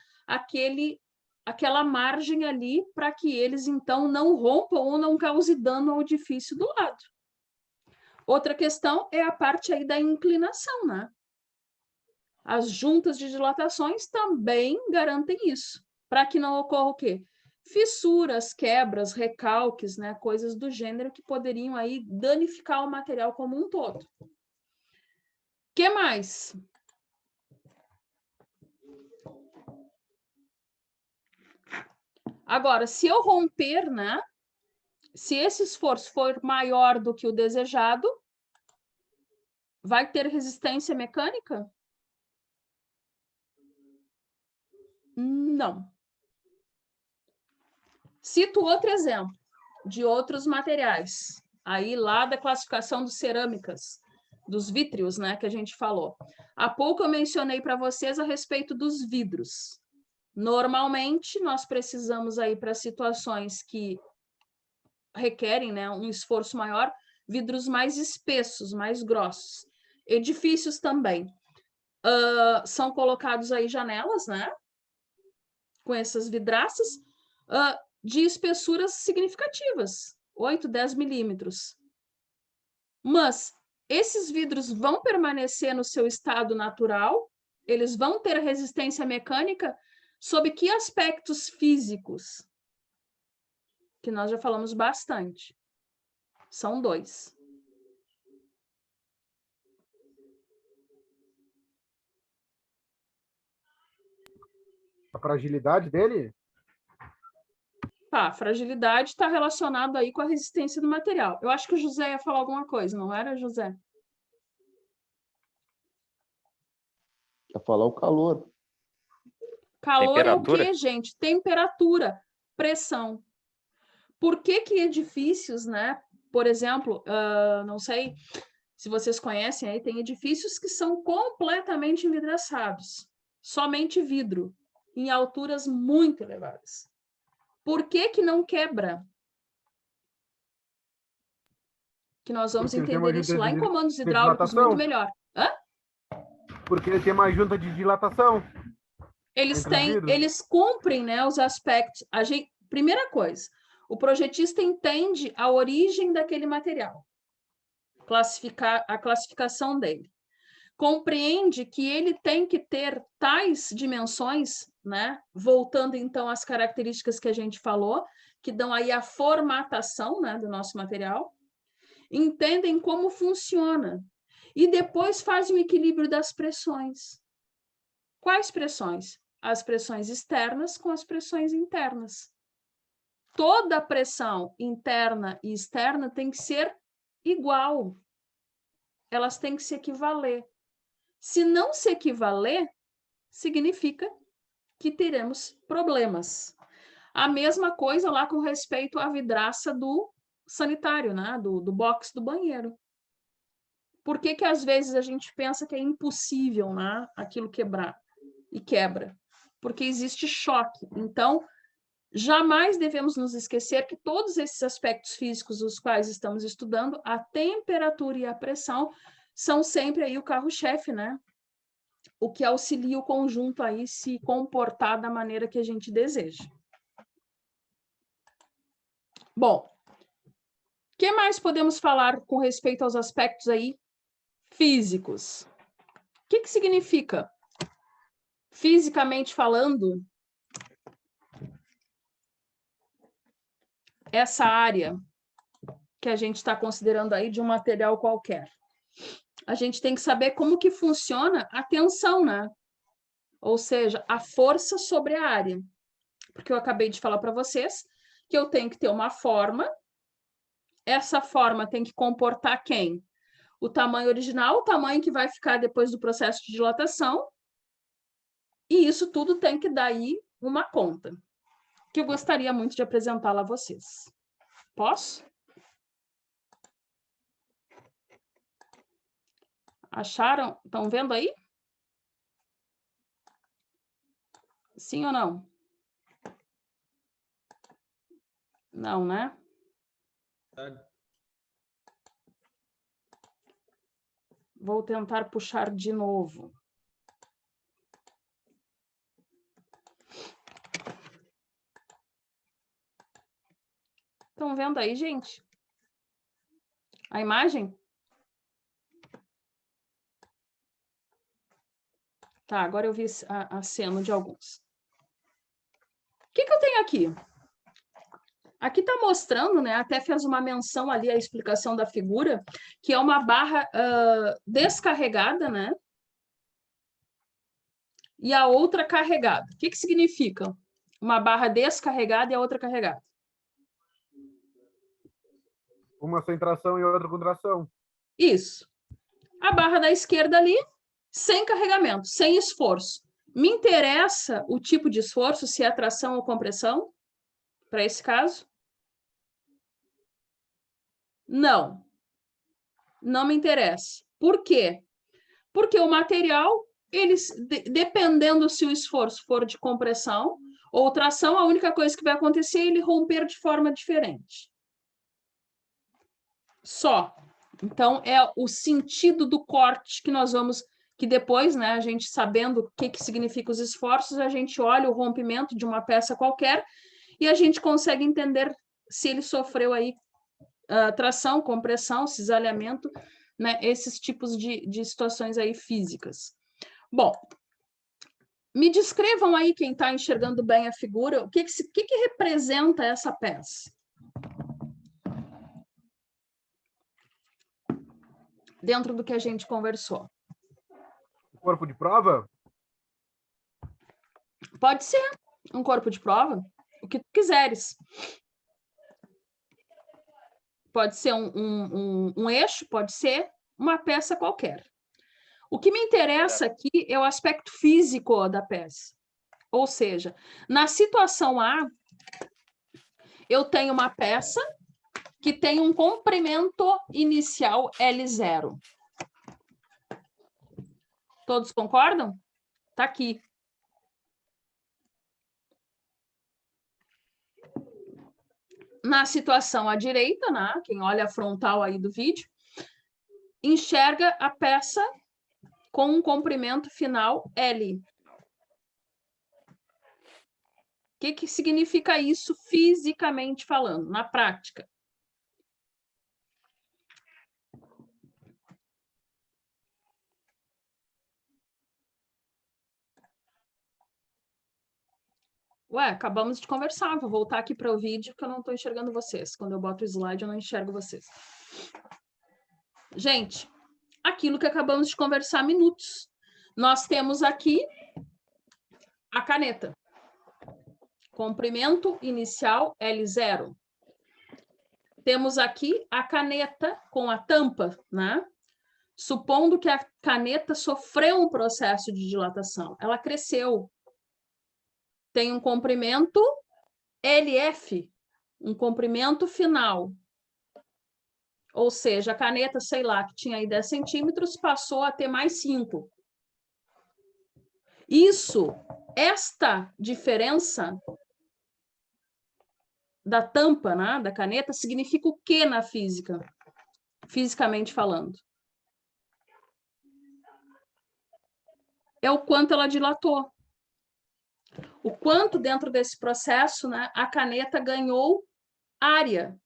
aquela margem ali para que eles, então, não rompam ou não causem dano ao edifício do lado. Outra questão é a parte aí da inclinação, né? As juntas de dilatações também garantem isso, para que não ocorra o quê? fissuras, quebras, recalques, né, coisas do gênero que poderiam aí danificar o material como um todo. Que mais? Agora, se eu romper, né, se esse esforço for maior do que o desejado, vai ter resistência mecânica? Não. Cito outro exemplo de outros materiais, aí lá da classificação de cerâmicas, dos vítreos, né, que a gente falou. Há pouco eu mencionei para vocês a respeito dos vidros. Normalmente, nós precisamos aí para situações que requerem, né, um esforço maior, vidros mais espessos, mais grossos. Edifícios também. São colocados aí janelas, né, com essas vidraças, de espessuras significativas, 8, 10 milímetros. Mas esses vidros vão permanecer no seu estado natural, eles vão ter resistência mecânica sob que aspectos físicos? Que nós já falamos bastante. São 2. A fragilidade dele? Tá, fragilidade está relacionado aí com a resistência do material. Eu acho que o José ia falar alguma coisa, não era, José? Quer falar o calor. Calor é o Temperatura? quê, gente? Temperatura, pressão. Por que que edifícios, né? Por exemplo, não sei se vocês conhecem aí, tem edifícios que são completamente envidraçados. Somente vidro, em alturas muito elevadas. Por que que não quebra? Que nós vamos Porque ele tem uma entender isso lá em junta comandos de hidráulicos dilatação. muito melhor. Hã? Porque ele tem uma junta de dilatação. Eles cumprem, né, os aspectos. Primeira coisa, o projetista entende a origem daquele material, a classificação dele. Compreende que ele tem que ter tais dimensões, né? Voltando então às características que a gente falou, que dão aí a formatação, né, do nosso material, entendem como funciona e depois fazem o equilíbrio das pressões. Quais pressões? As pressões externas com as pressões internas. Toda pressão interna e externa tem que ser igual. Elas têm que se equivaler. Se não se equivaler, significa que teremos problemas. A mesma coisa lá com respeito à vidraça do sanitário, né? do box do banheiro. Por que que às vezes a gente pensa que é impossível, né, aquilo quebrar? E quebra. Porque existe choque. Então, jamais devemos nos esquecer que todos esses aspectos físicos os quais estamos estudando, a temperatura e a pressão, são sempre aí o carro-chefe, né? O que auxilia o conjunto aí se comportar da maneira que a gente deseja. Bom, o que mais podemos falar com respeito aos aspectos aí físicos? O que significa, fisicamente falando, essa área que a gente está considerando aí de um material qualquer? A gente tem que saber como que funciona a tensão, né? Ou seja, a força sobre a área. Porque eu acabei de falar para vocês que eu tenho que ter uma forma, essa forma tem que comportar quem? O tamanho original, o tamanho que vai ficar depois do processo de dilatação, e isso tudo tem que dar aí uma conta, que eu gostaria muito de apresentá-la a vocês. Posso? Acharam? Estão vendo aí? Sim ou não? Não, né? Vou tentar puxar de novo. Estão vendo aí, gente? A imagem? Tá, agora eu vi aceno de alguns. O que eu tenho aqui? Aqui está mostrando, né? Até fez uma menção ali a explicação da figura, que é uma barra descarregada, né? E a outra carregada. O que significa? Uma barra descarregada e a outra carregada. Uma sem tração e outra com tração. Isso. A barra da esquerda ali, sem carregamento, sem esforço. Me interessa o tipo de esforço, se é tração ou compressão, para esse caso? Não. Não me interessa. Por quê? Porque o material, dependendo se o esforço for de compressão ou tração, a única coisa que vai acontecer é ele romper de forma diferente. Só. Então, é o sentido do corte que nós vamos, que depois, né, a gente sabendo o que significa os esforços, a gente olha o rompimento de uma peça qualquer e a gente consegue entender se ele sofreu aí tração, compressão, cisalhamento, né, esses tipos de situações aí físicas. Bom, me descrevam aí, quem está enxergando bem a figura, o que representa essa peça? Dentro do que a gente conversou. O corpo de prova? Pode ser um corpo de prova, o que tu quiseres. Pode ser um eixo, pode ser uma peça qualquer. O que me interessa aqui é o aspecto físico da peça. Ou seja, na situação A, eu tenho uma peça que tem um comprimento inicial L0. Todos concordam? Está aqui. Na situação à direita, né, quem olha a frontal aí do vídeo, enxerga a peça com um comprimento final L. O que significa isso fisicamente falando, na prática? Ué, acabamos de conversar, vou voltar aqui para o vídeo, porque eu não estou enxergando vocês. Quando eu boto o slide, eu não enxergo vocês. Gente, aquilo que acabamos de conversar há minutos. Nós temos aqui a caneta. Comprimento inicial L0. Temos aqui a caneta com a tampa, né? Supondo que a caneta sofreu um processo de dilatação. Ela cresceu. Tem um comprimento LF, um comprimento final. Ou seja, a caneta, sei lá, que tinha aí 10 centímetros, passou a ter mais 5. Esta diferença da tampa, né, da caneta, significa o que na física? Fisicamente falando. É o quanto ela dilatou. O quanto dentro desse processo, né, a caneta ganhou área,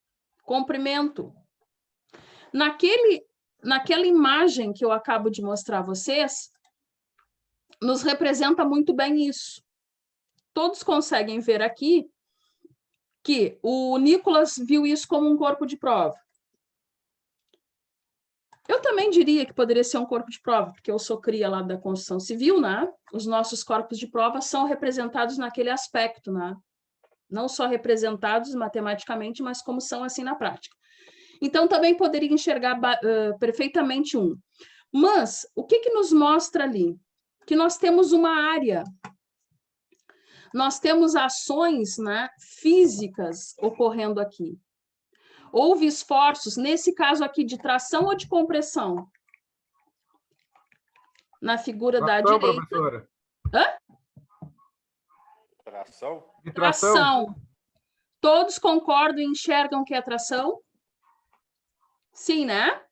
comprimento. Naquela imagem que eu acabo de mostrar a vocês, nos representa muito bem isso. Todos conseguem ver aqui que o Nicolas viu isso como um corpo de prova. Eu também diria que poderia ser um corpo de prova, porque eu sou cria lá da construção civil, né? Os nossos corpos de prova são representados naquele aspecto, né? Não só representados matematicamente, mas como são assim na prática. Então, também poderia enxergar perfeitamente um. Mas, o que nos mostra ali? Que nós temos uma área. Nós temos ações, né, físicas ocorrendo aqui. Houve esforços, nesse caso aqui, de tração ou de compressão? Na figura da direita. Professora. Hã? Tração? De tração. Todos concordam e enxergam que é tração? Sim, né?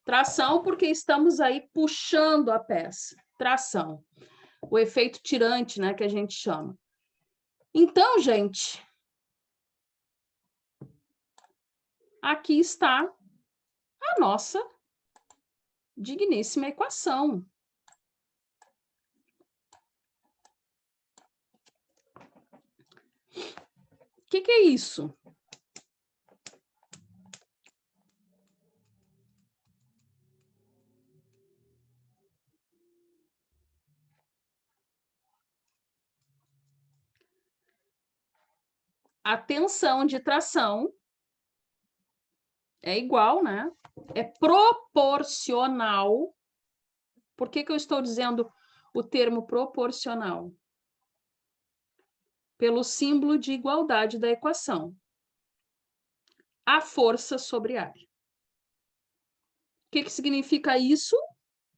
Tração, porque estamos aí puxando a peça. Tração. O efeito tirante, né, que a gente chama. Então, gente, aqui está a nossa digníssima equação. O que é isso? a tensão de tração é igual, né? É proporcional. Por que eu estou dizendo o termo proporcional? Pelo símbolo de igualdade da equação. A força sobre a área. O que significa isso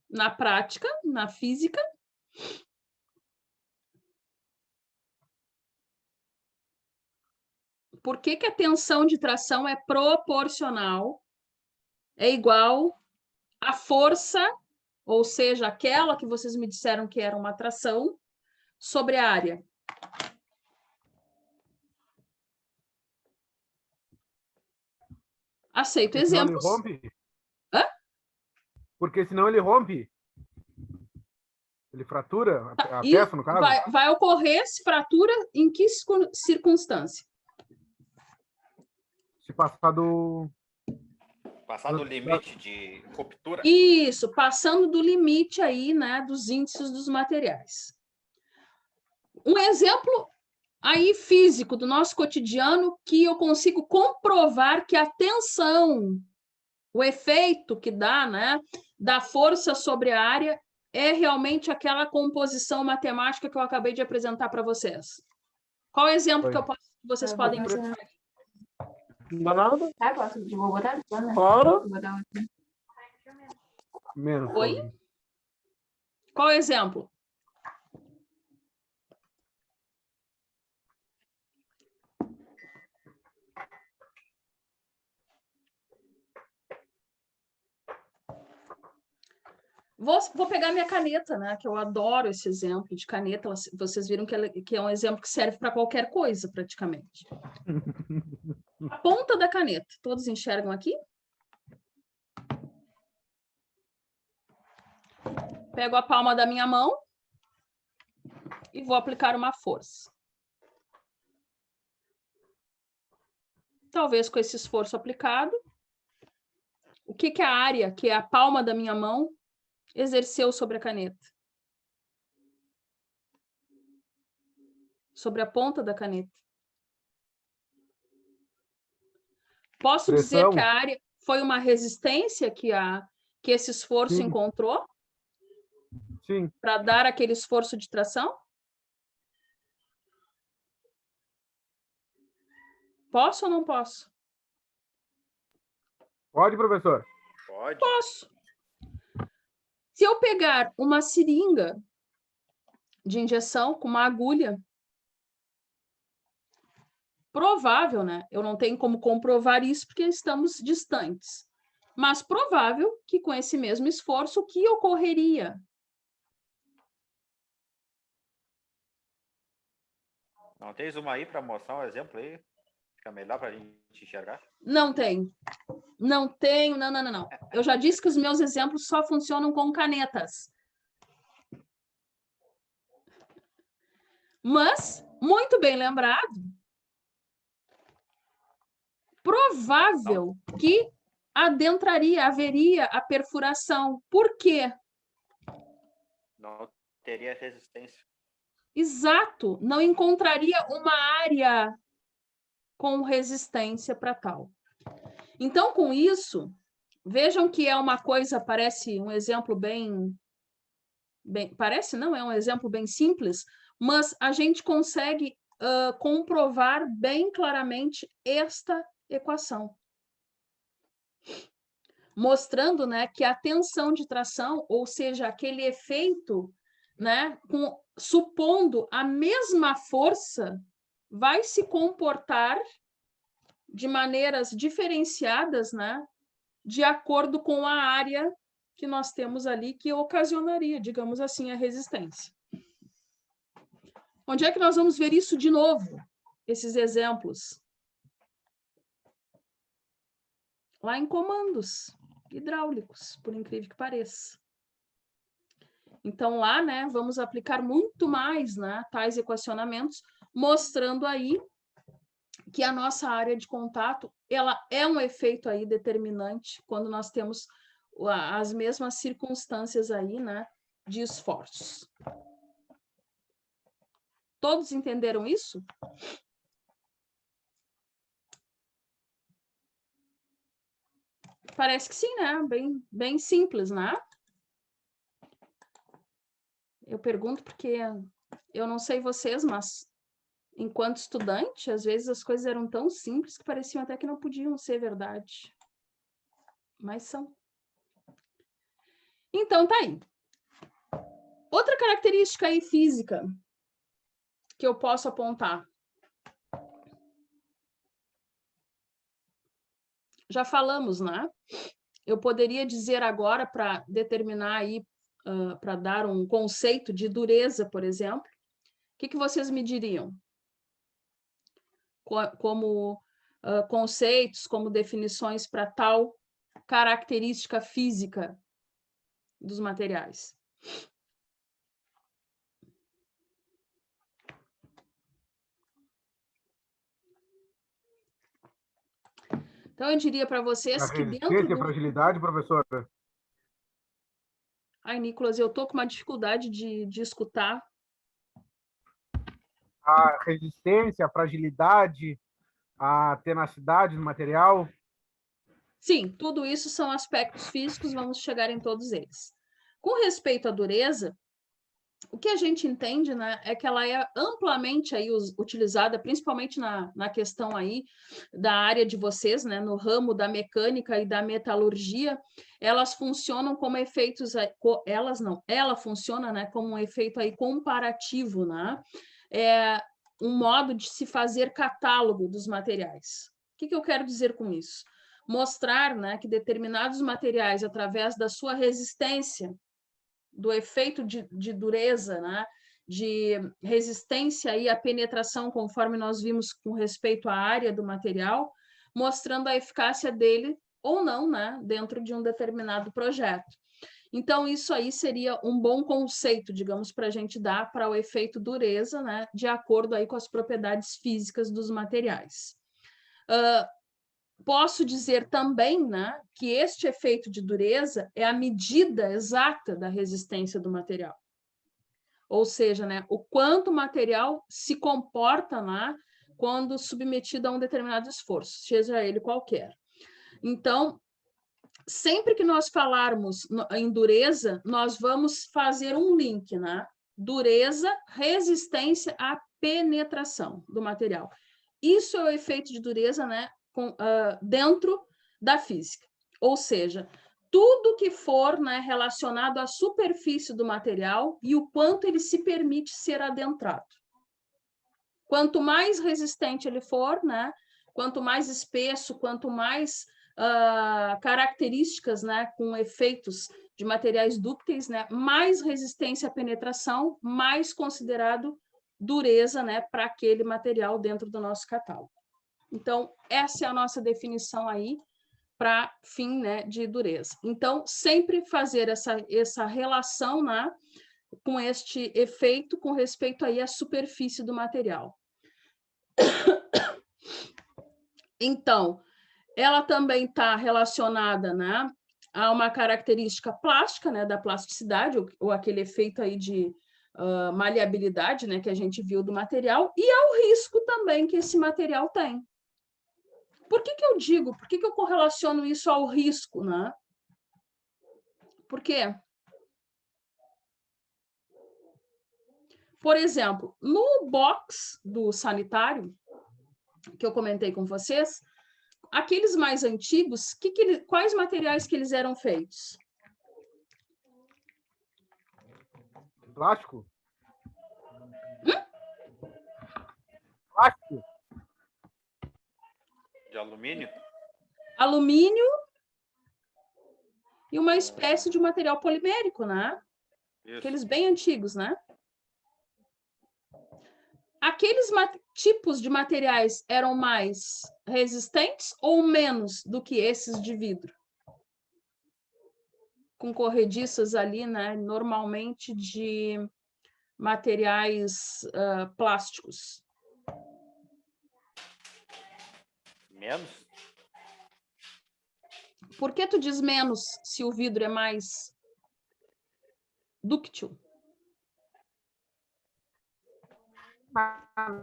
na prática, na física? Por que a tensão de tração é proporcional? É igual à força, ou seja, aquela que vocês me disseram que era uma tração, sobre a área. Aceito exemplos. Senão ele rompe? Hã? Porque senão ele rompe. Ele fratura a peça, no caso? Vai ocorrer fratura em que circunstância? Se passar do... Passar do limite de ruptura. Isso, passando do limite aí, né, dos índices dos materiais. Um exemplo aí físico do nosso cotidiano que eu consigo comprovar que a tensão, o efeito que dá, né, da força sobre a área é realmente aquela composição matemática que eu acabei de apresentar para vocês. Qual é o exemplo que vocês podem ver? Banana? Vou botar. Claro. Menos. Oi? Qual é o exemplo? Vou pegar minha caneta, né? Que eu adoro esse exemplo de caneta. Vocês viram que é um exemplo que serve para qualquer coisa, praticamente. A ponta da caneta. Todos enxergam aqui? Pego a palma da minha mão e vou aplicar uma força. Talvez com esse esforço aplicado, o que a área, que é a palma da minha mão, exerceu sobre a caneta? Sobre a ponta da caneta. Posso dizer que a área foi uma resistência que esse esforço encontrou? Sim. Para dar aquele esforço de tração? Posso ou não posso? Pode, professor? Pode. Posso. Se eu pegar uma seringa de injeção com uma agulha, provável, né? Eu não tenho como comprovar isso porque estamos distantes. Mas provável que com esse mesmo esforço, o que ocorreria? Não tens uma aí para mostrar um exemplo aí? Fica melhor para a gente enxergar? Não tenho. Não tenho, não. Eu já disse que os meus exemplos só funcionam com canetas. Mas, muito bem lembrado, provável que haveria a perfuração. Por quê? Não teria resistência. Exato, não encontraria uma área com resistência para tal. Então, com isso, vejam que é uma coisa, parece um exemplo parece não, é um exemplo bem simples, mas a gente consegue comprovar bem claramente esta equação. Mostrando, né, que a tensão de tração, ou seja, aquele efeito, né, supondo a mesma força, vai se comportar de maneiras diferenciadas, né, de acordo com a área que nós temos ali, que ocasionaria, digamos assim, a resistência. Onde é que nós vamos ver isso de novo? Esses exemplos? Lá em comandos hidráulicos, por incrível que pareça. Então, lá, né, vamos aplicar muito mais, né, tais equacionamentos, mostrando aí que a nossa área de contato, ela é um efeito aí determinante quando nós temos as mesmas circunstâncias aí, né, de esforços. Todos entenderam isso? Parece que sim, né? Bem simples, né? Eu pergunto porque eu não sei vocês, mas enquanto estudante, às vezes as coisas eram tão simples que pareciam até que não podiam ser verdade. Mas são. Então, tá aí. Outra característica aí física que eu posso apontar. Já falamos, né? Eu poderia dizer agora, para determinar aí, para dar um conceito de dureza, por exemplo, o que vocês me diriam? Como conceitos, como definições para tal característica física dos materiais. Então, eu diria para vocês A que dentro resistência e do... fragilidade, professora? Ai, Nicolas, eu tô com uma dificuldade de escutar. A resistência, a fragilidade, a tenacidade do material. Sim, tudo isso são aspectos físicos, vamos chegar em todos eles. Com respeito à dureza, o que a gente entende, né, é que ela é amplamente aí utilizada, principalmente na questão aí da área de vocês, né, no ramo da mecânica e da metalurgia, elas funcionam como efeitos, ela funciona, né, como um efeito aí comparativo, né, um modo de se fazer catálogo dos materiais. O que eu quero dizer com isso? Mostrar, né, que determinados materiais, através da sua resistência, do efeito de dureza, né, de resistência e a penetração, conforme nós vimos com respeito à área do material, mostrando a eficácia dele ou não, né, dentro de um determinado projeto. Então, isso aí seria um bom conceito, digamos, para a gente dar para o efeito dureza, né, de acordo aí com as propriedades físicas dos materiais. Posso dizer também, né, que este efeito de dureza é a medida exata da resistência do material. Ou seja, né, o quanto o material se comporta, né, quando submetido a um determinado esforço, seja ele qualquer. Então, sempre que nós falarmos em dureza, nós vamos fazer um link, né? Dureza, resistência à penetração do material. Isso é o efeito de dureza, né? Dentro da física. Ou seja, tudo que for, né, relacionado à superfície do material e o quanto ele se permite ser adentrado. Quanto mais resistente ele for, né, quanto mais espesso, quanto mais características, né, com efeitos de materiais dúcteis, né, mais resistência à penetração, mais considerado dureza, né, para aquele material dentro do nosso catálogo. Então, essa é a nossa definição aí para fim, né, de dureza. Então, sempre fazer essa relação, né, com este efeito com respeito aí à superfície do material. Então, ela também está relacionada, né, a uma característica plástica, né, da plasticidade, ou aquele efeito aí de maleabilidade, né, que a gente viu do material, e ao risco também que esse material tem. Por que eu digo? Por que eu correlaciono isso ao risco, né? Por quê? Por exemplo, no box do sanitário, que eu comentei com vocês, aqueles mais antigos, quais materiais que eles eram feitos? Plástico? Plástico? De alumínio? Alumínio e uma espécie de material polimérico, né? Isso. Aqueles bem antigos, né? Aqueles tipos de materiais eram mais resistentes ou menos do que esses de vidro? Com corrediças ali, né? Normalmente de materiais plásticos. Menos? Por que tu diz menos se o vidro é mais dúctil?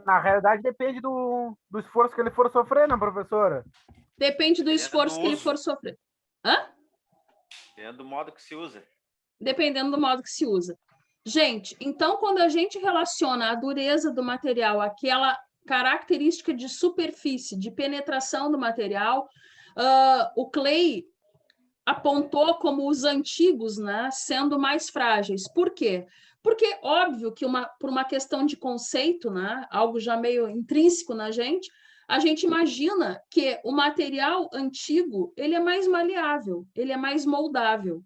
Na realidade, depende do esforço que ele for sofrer, né, professora? Depende do esforço que ele for sofrer. Hã? Dependendo do modo que se usa. Dependendo do modo que se usa. Gente, então, quando a gente relaciona a dureza do material àquela característica de superfície, de penetração do material, o Clay apontou como os antigos, né, sendo mais frágeis. Por quê? Porque, óbvio, que por uma questão de conceito, né, algo já meio intrínseco na gente, a gente imagina que o material antigo ele é mais maleável, ele é mais moldável.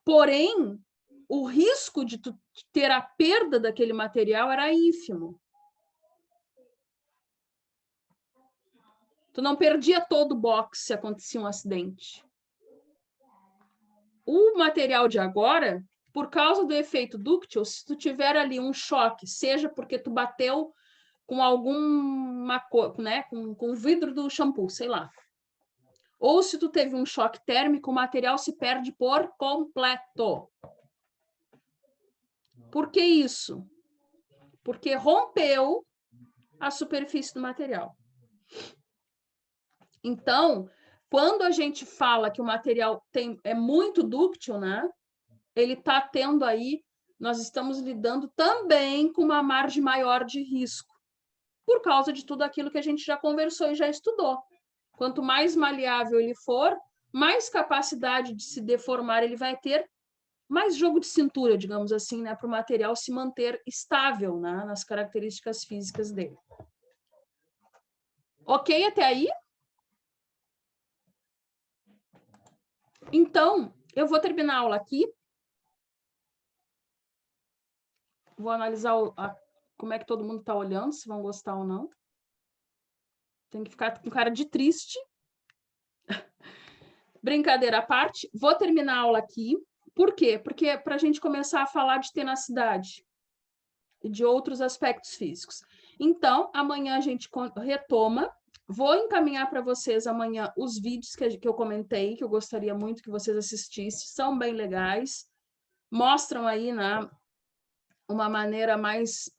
Porém, o risco de tu ter a perda daquele material era ínfimo. Tu não perdia todo o box se acontecia um acidente. O material de agora, por causa do efeito dúctil, se tu tiver ali um choque, seja porque tu bateu com alguma coisa, né, com o vidro do shampoo, sei lá. Ou se tu teve um choque térmico, o material se perde por completo. Por que isso? Porque rompeu a superfície do material. Então, quando a gente fala que o material é muito dúctil, né? Ele está tendo aí, nós estamos lidando também com uma margem maior de risco, por causa de tudo aquilo que a gente já conversou e já estudou. Quanto mais maleável ele for, mais capacidade de se deformar ele vai ter, mais jogo de cintura, digamos assim, né, para o material se manter estável, né, nas características físicas dele. Ok até aí? Então, eu vou terminar a aula aqui. Vou analisar como é que todo mundo está olhando, se vão gostar ou não. Tem que ficar com cara de triste. Brincadeira à parte, vou terminar a aula aqui. Por quê? Porque para a gente começar a falar de tenacidade e de outros aspectos físicos. Então, amanhã a gente retoma. Vou encaminhar para vocês amanhã os vídeos que eu comentei, que eu gostaria muito que vocês assistissem. São bem legais. Mostram aí, né, uma maneira mais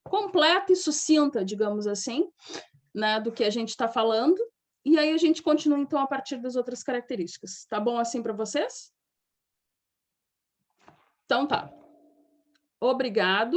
completa e sucinta, digamos assim, né, do que a gente está falando. E aí a gente continua, então, a partir das outras características. Tá bom assim para vocês? Então tá. Obrigado.